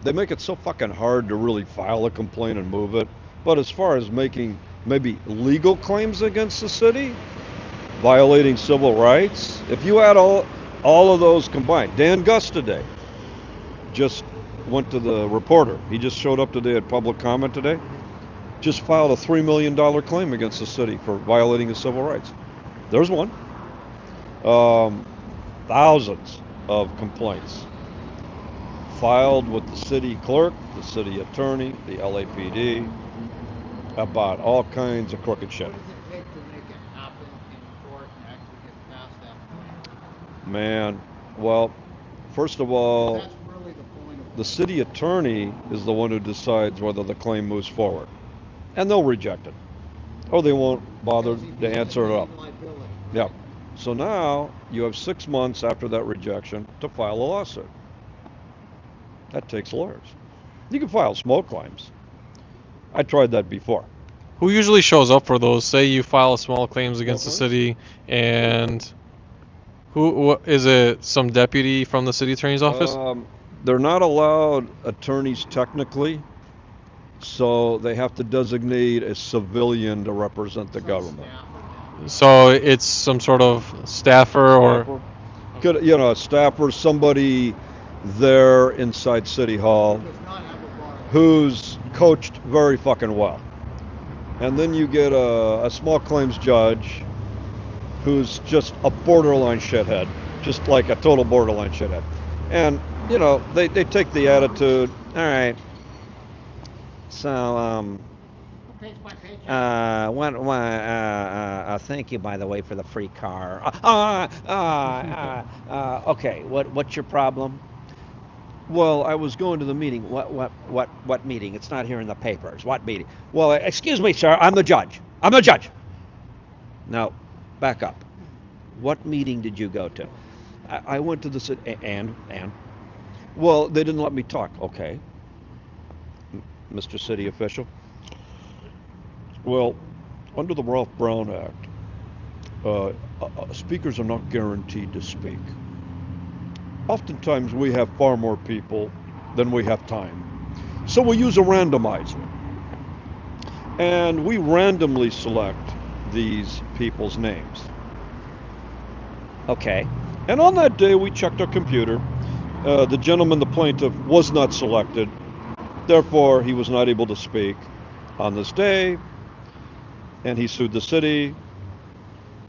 they make it so fucking hard to really file a complaint and move it. But as far as making maybe legal claims against the city, violating civil rights, if you add all of those combined, Dan Gus today just went to the Reporter. He just showed up today at public comment today. Just filed a $3 million claim against the city for violating his civil rights. There's one. Thousands of complaints filed with the city clerk, the city attorney, the LAPD about all kinds of crooked shit. What does it take to make it happen in court and actually get past that point? Man, well, first of all, That's really the point of the city attorney is the one who decides whether the claim moves forward. And they'll reject it. Or they won't bother to answer it up. liability. Yeah. So now you have 6 months after that rejection to file a lawsuit. That takes lawyers. You can file small claims. I tried that before. Who usually shows up for those? Say you file small claims against the Small city, and who is it? Some deputy from the city attorney's office? They're not allowed attorneys technically, so they have to designate a civilian to represent the Some government. staff. So it's some sort of staffer or Could, you know, a staffer, somebody there inside City Hall Does not have a bar. who's coached very fucking well. And then you get a small claims judge who's just a borderline shithead, just like a total borderline shithead. And, you know, they take the attitude, all right, so, Who pays my paycheck? Thank you, by the way, for the free car. Okay, what's your problem? Well, I was going to the meeting. What meeting? It's not here in the papers. What meeting? Well, excuse me, sir. I'm the judge. I'm the judge. Now, back up. What meeting did you go to? I went to the city. And? Well, they didn't let me talk. Okay. Mr. City Official. Well, under the Ralph Brown Act, speakers are not guaranteed to speak. Oftentimes we have far more people than we have time. So we use a randomizer. And we randomly select these people's names. Okay. And on that day we checked our computer. The gentleman, the plaintiff, was not selected. Therefore, he was not able to speak. on this day, and he sued the city,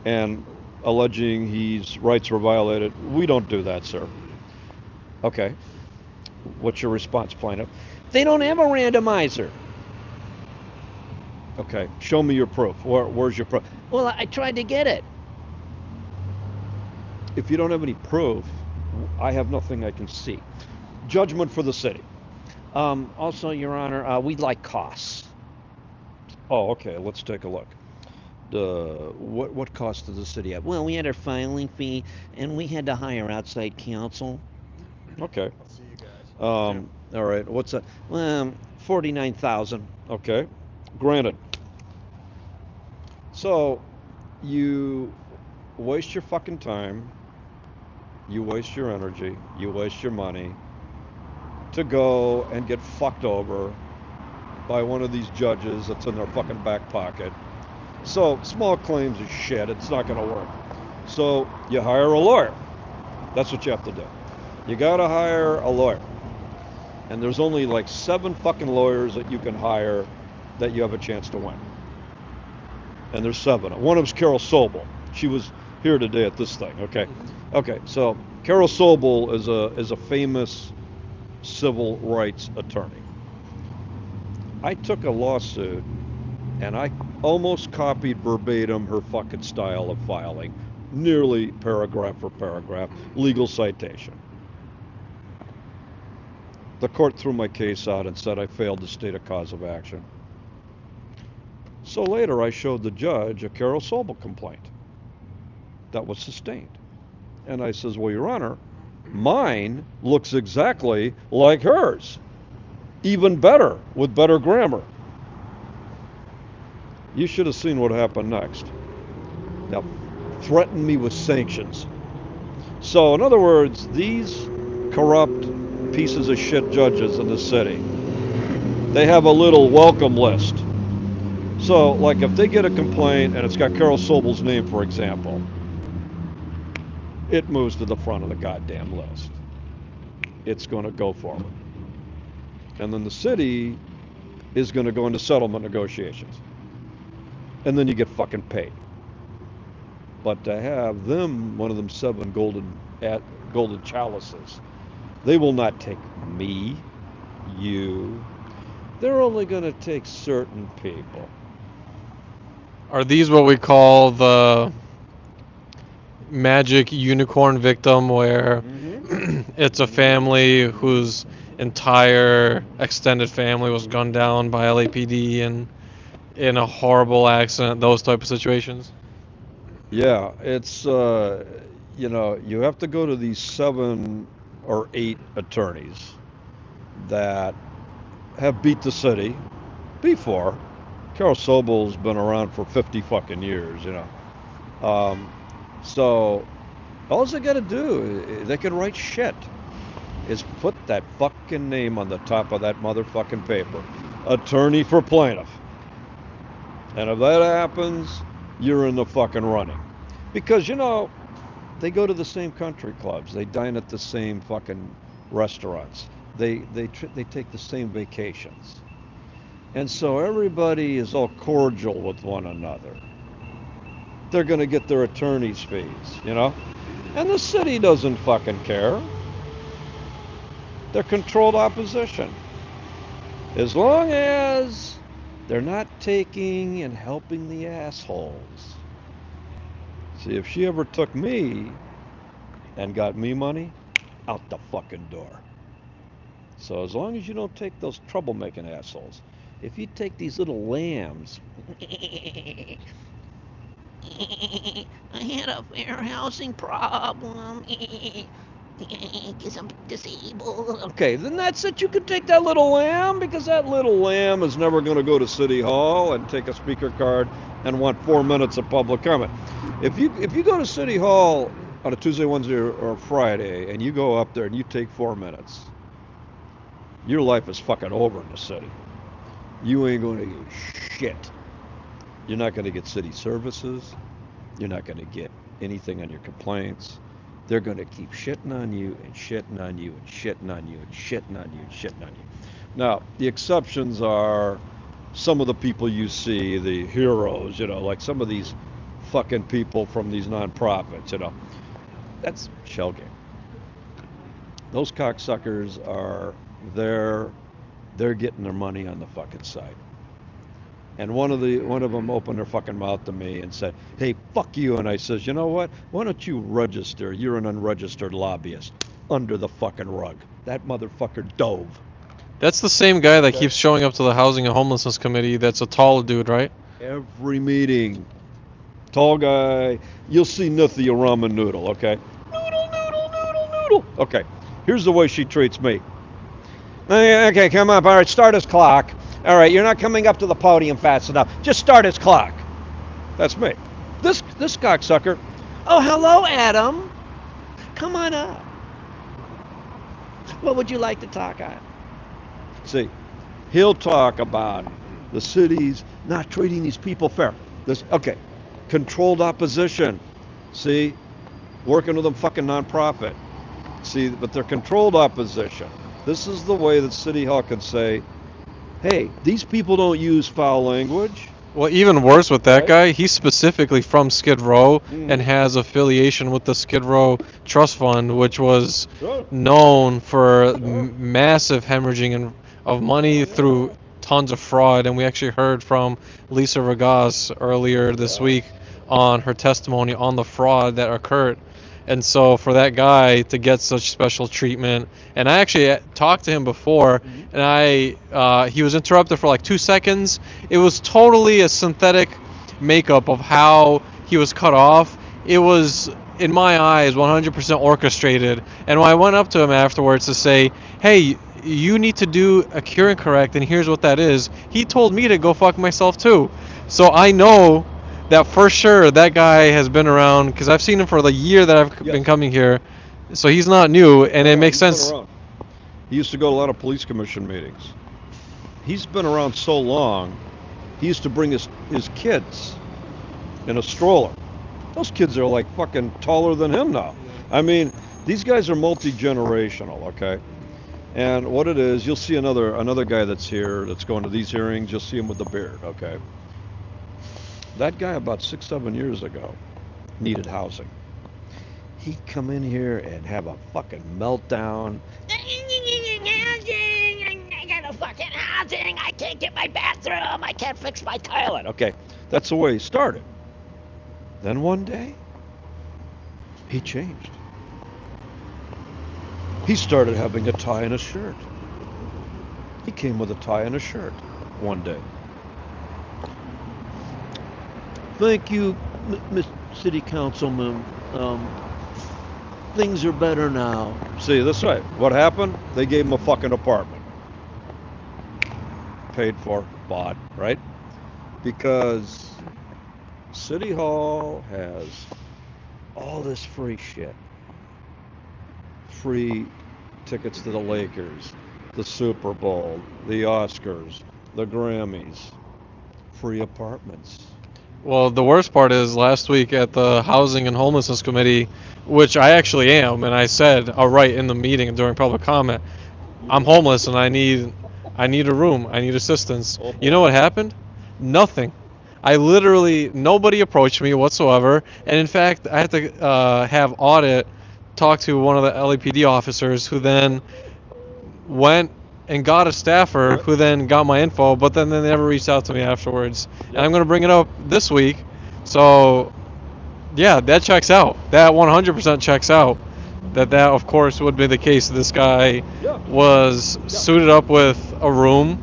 and alleging his rights were violated. We don't do that, sir. Okay. What's your response, plaintiff? They don't have a randomizer. Okay. Show me your proof. Where's your proof? Well, I tried to get it. If you don't have any proof, I have nothing I can see. Judgment for the city. Also, Your Honor, we'd like costs. Oh, okay. Let's take a look. What cost does the city have? Well, we had our filing fee, and we had to hire outside counsel. Okay. I'll see you guys. All right. What's that? 49,000. Okay. Granted. So, you waste your fucking time, you waste your energy, you waste your money to go and get fucked over by one of these judges that's in their fucking back pocket. So, small claims is shit. It's not going to work. So, you hire a lawyer. That's what you have to do. You got to hire a lawyer. And there's only like 7 fucking lawyers that you can hire that you have a chance to win. And there's 7. One of them's Carol Sobel. She was here today at this thing. Okay. Okay. So Carol Sobel is a famous civil rights attorney. I took a lawsuit and I almost copied verbatim her fucking style of filing, nearly paragraph for paragraph, legal citation. The court threw my case out and said I failed to state a cause of action. So later I showed the judge a Carol Sobel complaint that was sustained. And I says, well, Your Honor, mine looks exactly like hers, even better, with better grammar. You should have seen what happened next. Now, threatened me with sanctions. So, in other words, these corrupt pieces of shit judges in the city, they have a little welcome list. So, like, if they get a complaint and it's got Carol Sobel's name, for example, it moves to the front of the goddamn list. It's going to go forward. And then the city is going to go into settlement negotiations. And then you get fucking paid. But to have them, one of them 7 golden chalices, they will not take me, you. They're only going to take certain people. Are these what we call the magic unicorn victim, where it's a family whose entire extended family was gunned down by LAPD and in a horrible accident, those type of situations? Yeah, it's, you have to go to these 7 or 8 attorneys that have beat the city before. Carol Sobel's been around for 50 fucking years, So all they got to do, they can write shit, is put that fucking name on the top of that motherfucking paper. Attorney for plaintiff. And if that happens, you're in the fucking running. Because, they go to the same country clubs. They dine at the same fucking restaurants. They take the same vacations. And so everybody is all cordial with one another. They're going to get their attorney's fees, And the city doesn't fucking care. They're controlled opposition. As long as they're not taking and helping the assholes. See, if she ever took me and got me money, out the fucking door. So as long as you don't take those troublemaking assholes, if you take these little lambs, I had a fair housing problem because I'm disabled. okay, then that's it. You can take that little lamb, because that little lamb is never going to go to City Hall and take a speaker card and want 4 minutes of public comment. If you go to City Hall on a Tuesday, Wednesday, or Friday, and you go up there and you take 4 minutes, your life is fucking over in the city. You ain't going to get shit. You're not going to get city services. You're not going to get anything on your complaints. They're going to keep shitting on you and shitting on you and shitting on you and shitting on you and shitting on you. Now, the exceptions are some of the people you see, the heroes, like some of these fucking people from these nonprofits, that's shell game. Those cocksuckers are there. They're getting their money on the fucking side. And one of them opened their fucking mouth to me and said, "Hey, fuck you." And I says, "You know what? Why don't you register? You're an unregistered lobbyist." Under the fucking rug. That motherfucker dove. That's the same guy that keeps showing up to the Housing and Homelessness Committee. That's a tall dude, right? Every meeting. Tall guy. You'll see nothing a ramen noodle, okay? Noodle. Okay. Here's the way she treats me. Okay, come up. All right, start his clock. All right, you're not coming up to the podium fast enough. Just start his clock. That's me. This cocksucker. Oh, hello, Adam. Come on up. What would you like to talk on? See, he'll talk about the city's not treating these people fair. Okay, controlled opposition. See, working with a fucking nonprofit. See, but they're controlled opposition. This is the way that City Hall could say, hey, these people don't use foul language. Well, even worse with that guy, he's specifically from Skid Row and has affiliation with the Skid Row Trust Fund, which was known for massive hemorrhaging of money through tons of fraud. And we actually heard from Lisa Ragas earlier this week on her testimony on the fraud that occurred. And so for that guy to get such special treatment, and I actually talked to him before, and he was interrupted for like 2 seconds. It was totally a synthetic makeup of how he was cut off. It was, in my eyes, 100% orchestrated. And when I went up to him afterwards to say, hey, you need to do a cure and correct, and here's what that is, he told me to go fuck myself too. So I know that for sure that guy has been around, because I've seen him for the year that I've been coming here. So he's not new, and it makes sense. He used to go to a lot of police commission meetings. He's been around so long, he used to bring his kids in a stroller. Those kids are like fucking taller than him now. I mean, these guys are multi-generational, okay? And what it is, you'll see another guy that's here, that's going to these hearings, you'll see him with the beard, okay? That guy about 6-7 years ago needed housing. He'd come in here and have a fucking meltdown. I got a fucking housing. I can't get my bathroom. I can't fix my toilet. Okay, that's the way he started. Then one day, he changed. He started having a tie and a shirt. He came with a tie and a shirt one day. Thank you, Miss City Councilman. Things are better now. See, that's right. What happened? They gave him a fucking apartment. Paid for, bought, right? Because City Hall has all this free shit. Free tickets to the Lakers, the Super Bowl, the Oscars, the Grammys, free apartments. Well, the worst part is last week at the Housing and Homelessness Committee, which I actually am, and I said, right in the meeting during public comment, I'm homeless and I need a room, I need assistance. You know what happened? Nothing. I literally, nobody approached me whatsoever, and in fact, I had to have Audit talk to one of the LAPD officers who then went and got a staffer who then got my info, but then they never reached out to me afterwards. And I'm going to bring it up this week. So, yeah, that checks out. That 100% checks out. That of course would be the case. This guy was suited up with a room,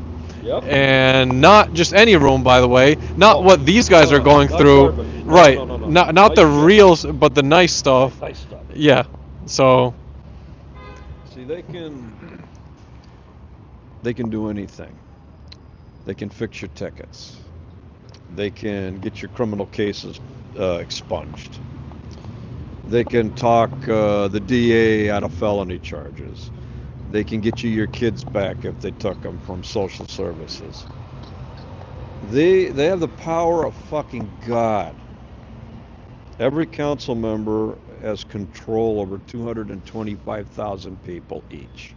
and not just any room, by the way. Not what these guys are going through. Right. Not the real, but the nice stuff. Nice stuff. Yeah. So. See, they can do anything. They can fix your tickets. They can get your criminal cases expunged. They can talk the DA out of felony charges. They can get you your kids back if they took them from social services. They have the power of fucking God. Every council member has control over 225,000 people each.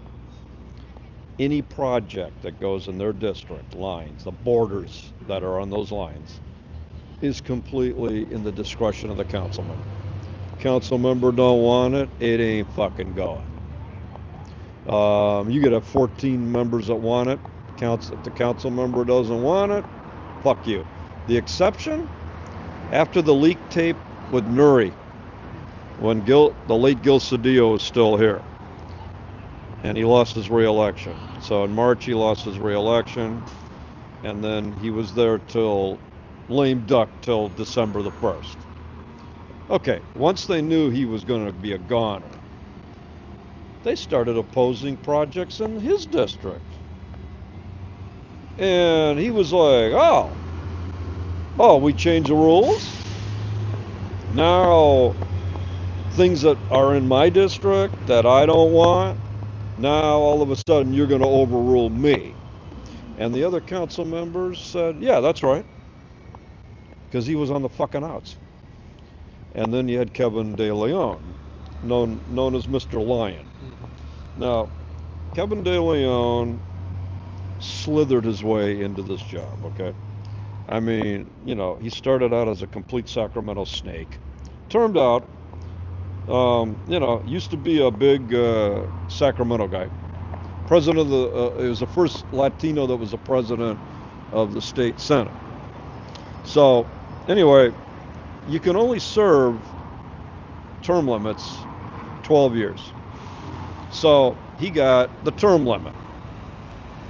any project that goes in their district lines, the borders that are on those lines, is completely in the discretion of the councilman. Council member don't want it, it ain't fucking going. You could have 14 members that want it. If the council member doesn't want it, fuck you. The exception, after the leak tape with Nuri, when the late Gil Cedillo was still here, and he lost his re-election. So in March he lost his re-election, and then he was there till lame duck till December the 1st. Okay, once they knew he was going to be a goner, they started opposing projects in his district. And he was like, oh, we changed the rules? Now, things that are in my district that I don't want, now all of a sudden you're going to overrule me. And the other council members said, yeah, that's right. Because he was on the fucking outs. And then you had Kevin De Leon, known as Mr. Lion. Now, Kevin De Leon slithered his way into this job, okay? I mean, he started out as a complete Sacramento snake. Turned out, used to be a big Sacramento guy. President of he was the first Latino that was the president of the state Senate. So, anyway, you can only serve term limits 12 years. So he got the term limit.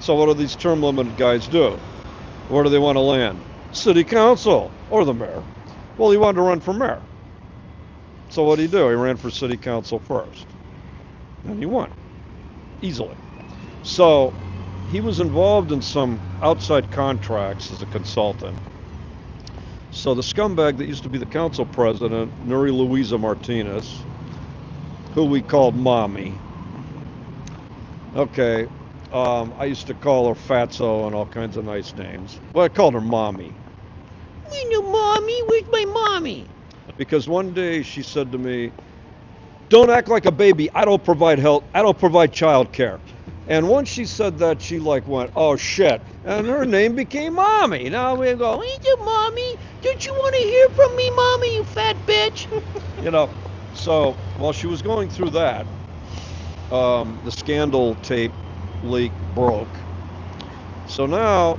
So what do these term limited guys do? Where do they want to land? City council or the mayor. Well, he wanted to run for mayor. So what did he do? He ran for city council first. And he won. Easily. So he was involved in some outside contracts as a consultant. So the scumbag that used to be the council president, Nuri Luisa Martinez, who we called Mommy. Okay, I used to call her Fatso and all kinds of nice names. Well, I called her Mommy. We knew Mommy. Where's my mommy? Because one day she said to me, don't act like a baby. I don't provide help. I don't provide child care. And once she said that, she went, oh shit. And her name became Mommy. Now we go, Where's your mommy? Don't you want to hear from me, mommy, you fat bitch? So while she was going through that, the scandal tape leak broke. So now,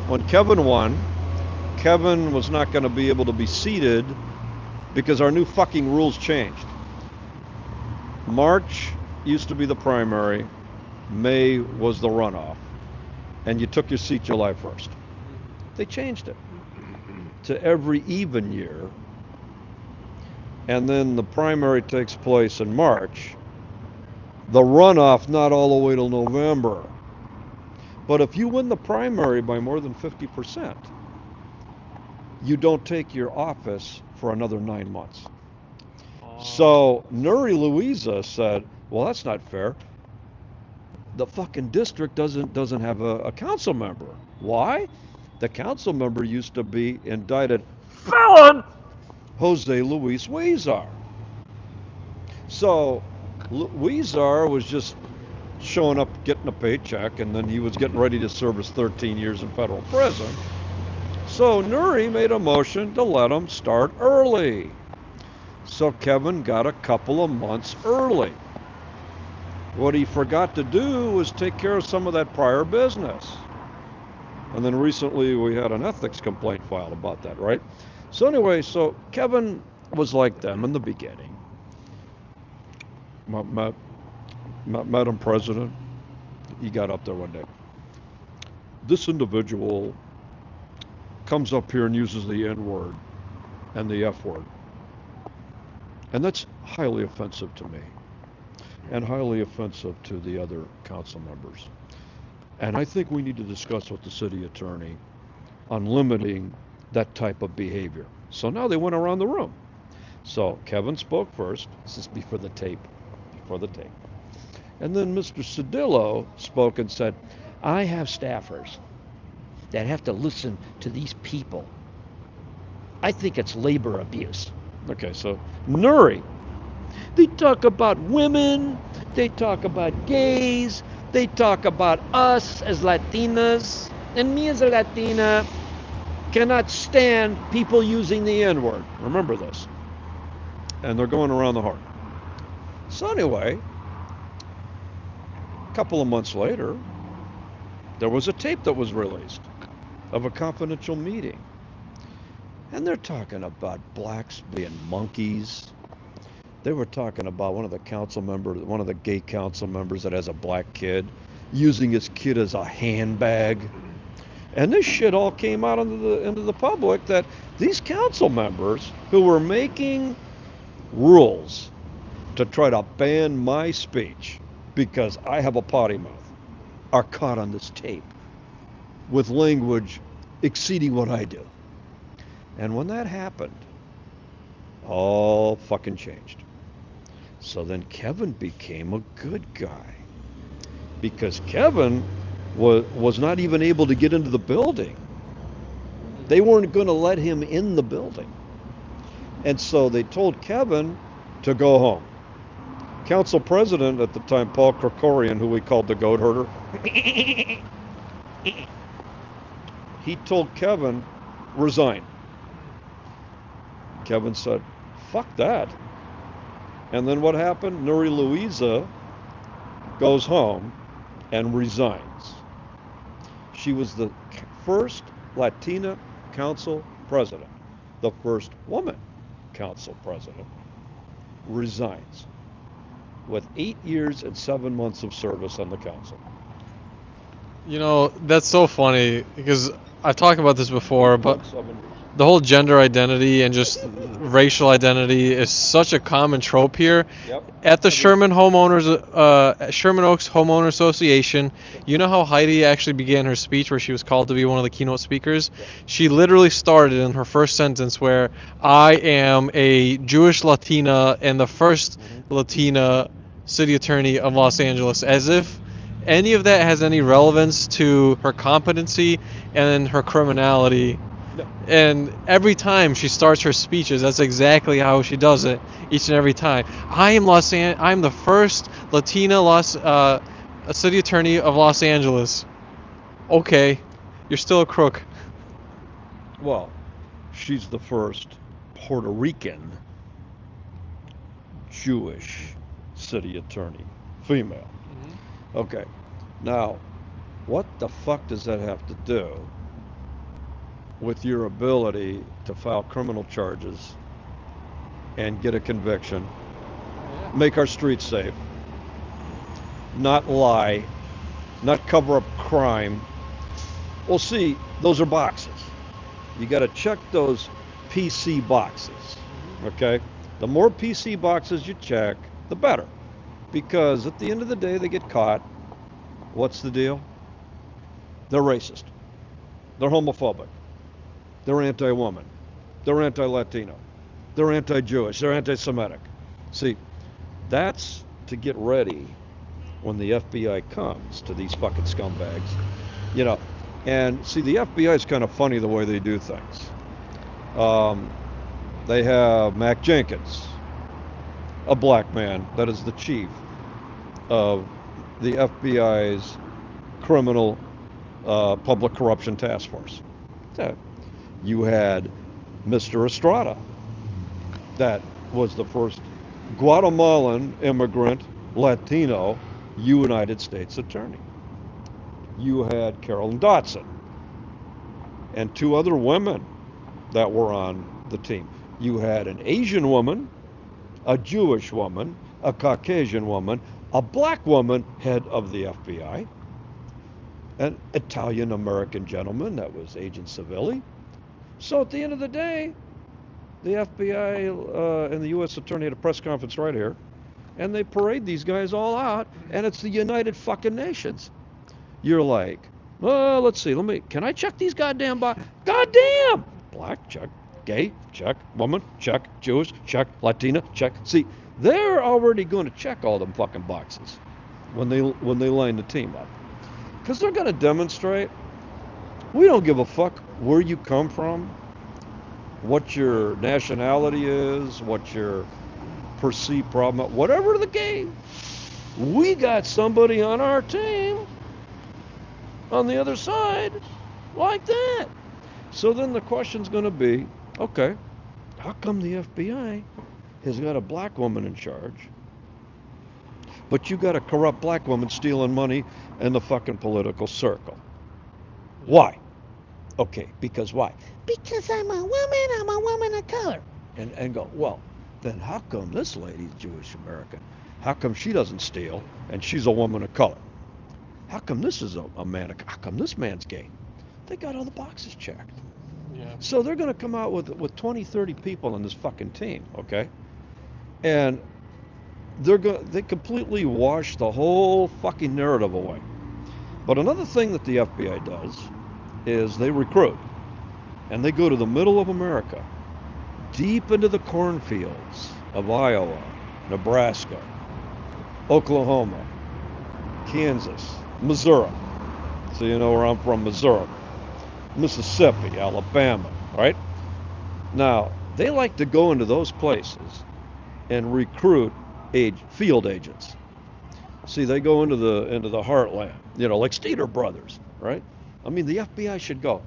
when Kevin won, Kevin was not going to be able to be seated because our new fucking rules changed. March used to be the primary, May was the runoff, and you took your seat July 1st. They changed it to every even year, and then the primary takes place in March, the runoff not all the way till November. But if you win the primary by more than 50%, you don't take your office for another 9 months. So Nuri Luisa said, well, that's not fair. The fucking district doesn't have a council member. Why? The council member used to be indicted felon Jose Luis Huizar. So Huizar was just showing up, getting a paycheck, and then he was getting ready to serve his 13 years in federal prison. So Nuri made a motion to let him start early. So Kevin got a couple of months early. What he forgot to do was take care of some of that prior business. And then recently we had an ethics complaint filed about that, right? So anyway, so Kevin was like them in the beginning. Madam President, he got up there one day. This individual comes up here and uses the N-word and the F-word. And that's highly offensive to me and highly offensive to the other council members. And I think we need to discuss with the city attorney on limiting that type of behavior. So now they went around the room. So Kevin spoke first. This is before the tape. And then Mr. Cedillo spoke and said, I have staffers that have to listen to these people. I think it's labor abuse. Okay, so Nuri, they talk about women, they talk about gays, They talk about us as Latinas, and me as a Latina cannot stand people using the N-word. Remember this. And they're going around the horn. So anyway, a couple of months later, there was a tape that was released of a confidential meeting. And they're talking about blacks being monkeys. They were talking about one of the gay council members that has a black kid, using his kid as a handbag. And this shit all came out into the public, that these council members who were making rules to try to ban my speech because I have a potty mouth are caught on this tape with language exceeding what I do. And when that happened, all fucking changed. So then Kevin became a good guy, because Kevin was not even able to get into the building. They weren't going to let him in the building. And so they told Kevin to go home. Council president at the time, Paul Krikorian, who we called the goat herder, he told Kevin, resign. Kevin said, fuck that. And then what happened? Nuri Louisa goes home and resigns. She was the first Latina council president, the first woman council president, resigns with 8 years and 7 months of service on the council. You know, that's so funny because I've talked about this before, but 7 years. the whole gender identity and just racial identity is such a common trope here. Yep. At the Sherman Oaks Homeowner Association, you know how Heidi actually began her speech where she was called to be one of the keynote speakers? She literally started in her first sentence where, I am a Jewish Latina and the first Latina city attorney of Los Angeles, as if any of that has any relevance to her competency and her criminality. And every time she starts her speeches, that's exactly how she does it each and every time. I'm the first Latina city attorney of Los Angeles. Okay, you're still a crook. Well, she's the first Puerto Rican Jewish city attorney, female. Okay, now, what the fuck does that have to do with your ability to file criminal charges and get a conviction, make our streets safe, not lie, not cover up crime? Well, see, those are boxes. You got to check those PC boxes, okay? The more PC boxes you check, the better. Because at the end of the day, they get caught. What's the deal? They're racist. They're homophobic. They're anti-woman. They're anti-Latino. They're anti-Jewish. They're anti-Semitic. See, that's to get ready when the FBI comes to these fucking scumbags. You know, and see, the FBI is kind of funny the way they do things. They have Mac Jenkins, a black man that is the chief of the FBI's criminal public corruption task force. You had Mr. Estrada, that was the first Guatemalan immigrant Latino United States attorney. You had Carolyn Dotson and 2 other women that were on the team. You had an Asian woman, a Jewish woman, a Caucasian woman, a black woman head of the FBI, an Italian-American gentleman that was Agent Civilli. So at the end of the day, the FBI and the U.S. Attorney had a press conference right here, and they parade these guys all out, and it's the United fucking Nations. You're like, oh, let's see, can I check these goddamn boxes? Goddamn! Black, check. Gay, check. Woman, check. Jewish, check. Latina, check. See, they're already going to check all them fucking boxes when they line the team up. Because they're going to demonstrate, we don't give a fuck where you come from, what your nationality is, what your perceived problem, whatever the game. We got somebody on our team on the other side like that. So then the question's going to be, okay, how come the FBI has got a black woman in charge, but you got a corrupt black woman stealing money in the fucking political circle? Why? Okay, because why? Because I'm a woman of color. And go, well, then how come this lady's Jewish American? How come she doesn't steal and she's a woman of color? How come this is a man? How come this man's gay? They got all the boxes checked. Yeah. So they're going to come out with 20, 30 people on this fucking team, okay? And they completely wash the whole fucking narrative away. But another thing that the FBI does is they recruit. And they go to the middle of America, deep into the cornfields of Iowa, Nebraska, Oklahoma, Kansas, Missouri. So you know where I'm from, Missouri. Mississippi, Alabama, right? Now, they like to go into those places and recruit field agents. See, they go into the heartland, you know, like Steeder Brothers, right? I mean, the FBI should go.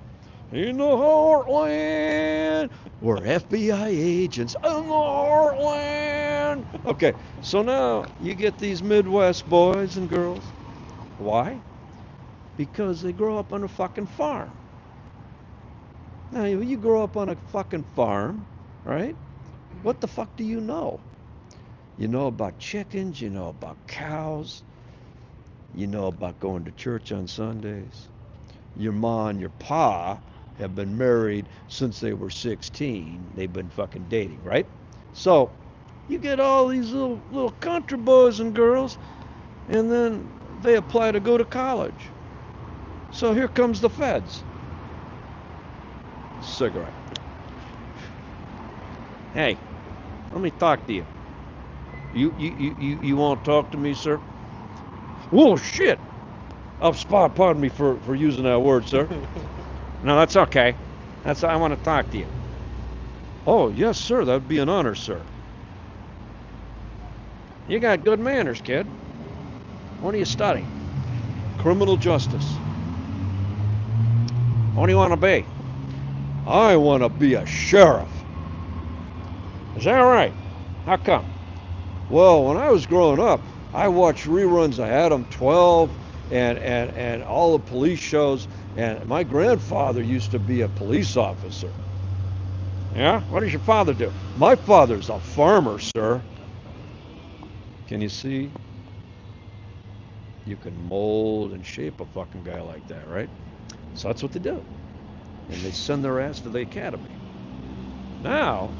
In the heartland, we're FBI agents in the heartland. Okay, so now you get these Midwest boys and girls. Why? Because they grow up on a fucking farm. Now, you grow up on a fucking farm, right? What the fuck do you know? You know about chickens, you know about cows, you know about going to church on Sundays. Your ma and your pa have been married since they were 16. They've been fucking dating, right? So you get all these little country boys and girls, and then they apply to go to college. So here comes the feds. Cigarette. Hey, let me talk to you. You want to talk to me, sir? Whoa, shit! Pardon me for using that word, sir. No, that's okay. I want to talk to you. Oh, yes, sir. That would be an honor, sir. You got good manners, kid. What are you studying? Criminal justice. What do you want to be? I want to be a sheriff. Is that right? How come? Well, when I was growing up, I watched reruns of Adam 12 and all the police shows, and my grandfather used to be a police officer. Yeah? What does your father do? My father's a farmer, sir. Can you see? You can mold and shape a fucking guy like that, right? So that's what they do. And they send their ass to the academy. Now,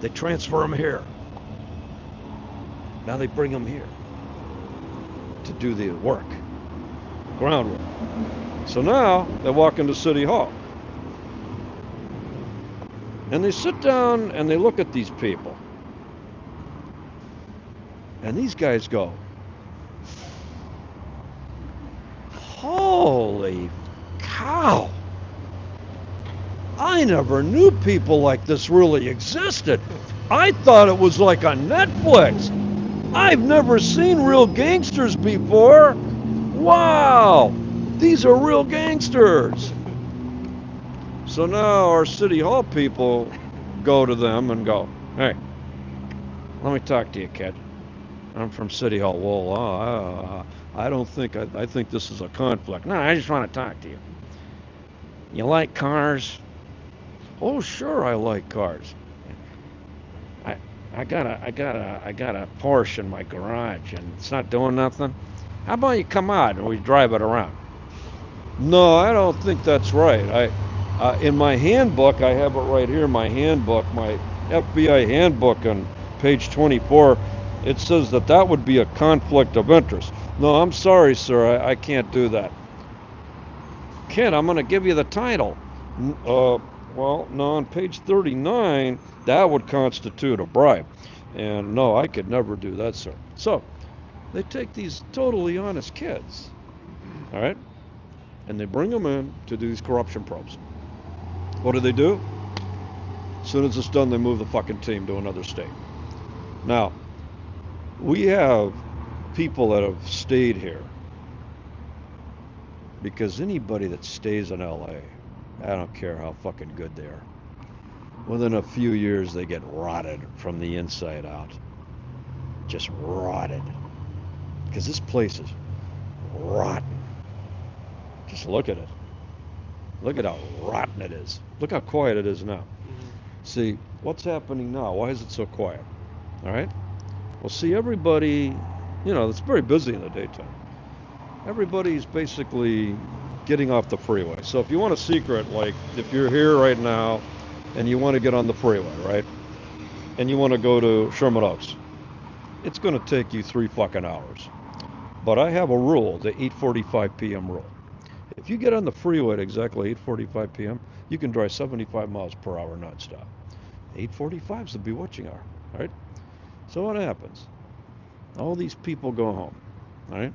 they transfer them here. Now they bring them here to do the work, groundwork. So now they walk into City Hall. And they sit down and they look at these people. And these guys go, holy cow! I never knew people like this really existed. I thought it was like on Netflix. I've never seen real gangsters before. Wow, these are real gangsters. So now our City Hall people go to them and go, hey, let me talk to you, kid. I'm from City Hall. Well, I don't think, I think this is a conflict. No, I just want to talk to you. You like cars? Oh, sure, I like cars. I got a Porsche in my garage, and it's not doing nothing. How about you come out and we drive it around? No, I don't think that's right. In my handbook, I have it right here. My handbook, my FBI handbook, on page 24, it says that would be a conflict of interest. No, I'm sorry, sir. I can't do that. Kid, I'm going to give you the title. Well, no, on page 39, that would constitute a bribe. And no, I could never do that, sir. So, they take these totally honest kids, all right, and they bring them in to do these corruption probes. What do? As soon as it's done, they move the fucking team to another state. Now, we have people that have stayed here. Because anybody that stays in LA, I don't care how fucking good they are, within a few years they get rotted from the inside out. Just rotted. Because this place is rotten. Just look at it. Look at how rotten it is. Look how quiet it is now. See, what's happening now? Why is it so quiet? All right? Well, see, everybody, it's very busy in the daytime. Everybody's basically getting off the freeway. So if you want a secret, like if you're here right now and you want to get on the freeway, right? And you want to go to Sherman Oaks, it's going to take you 3 fucking hours. But I have a rule, the 8:45 p.m. rule. If you get on the freeway at exactly 8:45 p.m., you can drive 75 miles per hour nonstop. 8:45 is the bewitching hour, all right? So what happens? All these people go home, all right?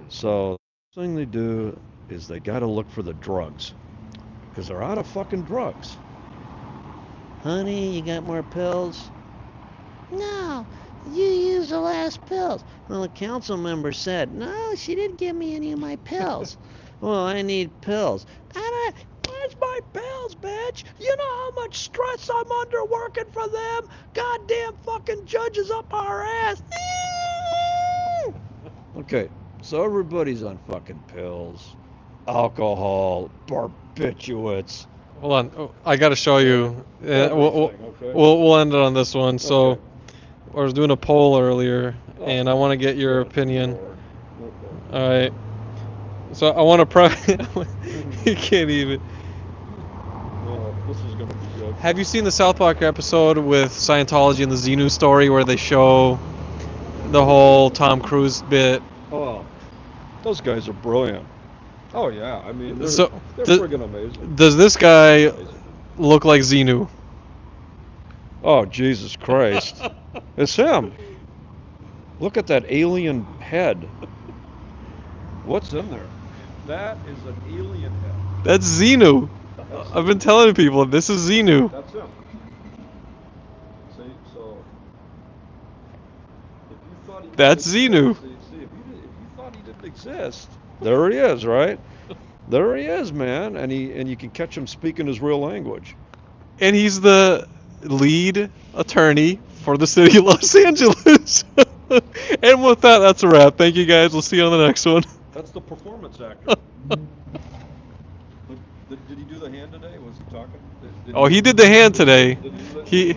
So the thing they do is they got to look for the drugs because they're out of fucking drugs. Honey, you got more pills? No, you used the last pills. Well, the council member said, no, she didn't give me any of my pills. Well, I need pills. Where's my pills, bitch? You know how much stress I'm under working for them? Goddamn fucking judges up our ass. Okay, so everybody's on fucking pills, alcohol, barbiturates. Hold on. Oh, I got to show you. Okay. We'll end it on this one. So Okay. I was doing a poll earlier, and I want to get your opinion. Okay. All right. So I want to you can't even. This is gonna be good. Have you seen the South Park episode with Scientology and the Xenu story where they show the whole Tom Cruise bit? Oh, those guys are brilliant. Oh yeah, I mean they're So, friggin' amazing. Does this guy look like Xenu? Oh Jesus Christ, it's him. Look at that alien head. What's in there? That is an alien head. That's Xenu. I've been telling people this is Xenu. That's him. See, so if you thought he That's didn't Xenu. exist, see, if you thought he didn't exist, there he is, right? There he is, man, and you can catch him speaking his real language. And he's the lead attorney for the city of Los Angeles. And with that, that's a wrap. Thank you guys. We'll see you on the next one. That's the performance actor. Did he do the hand today? Was he talking? Oh, he did the hand today. Did he do that? He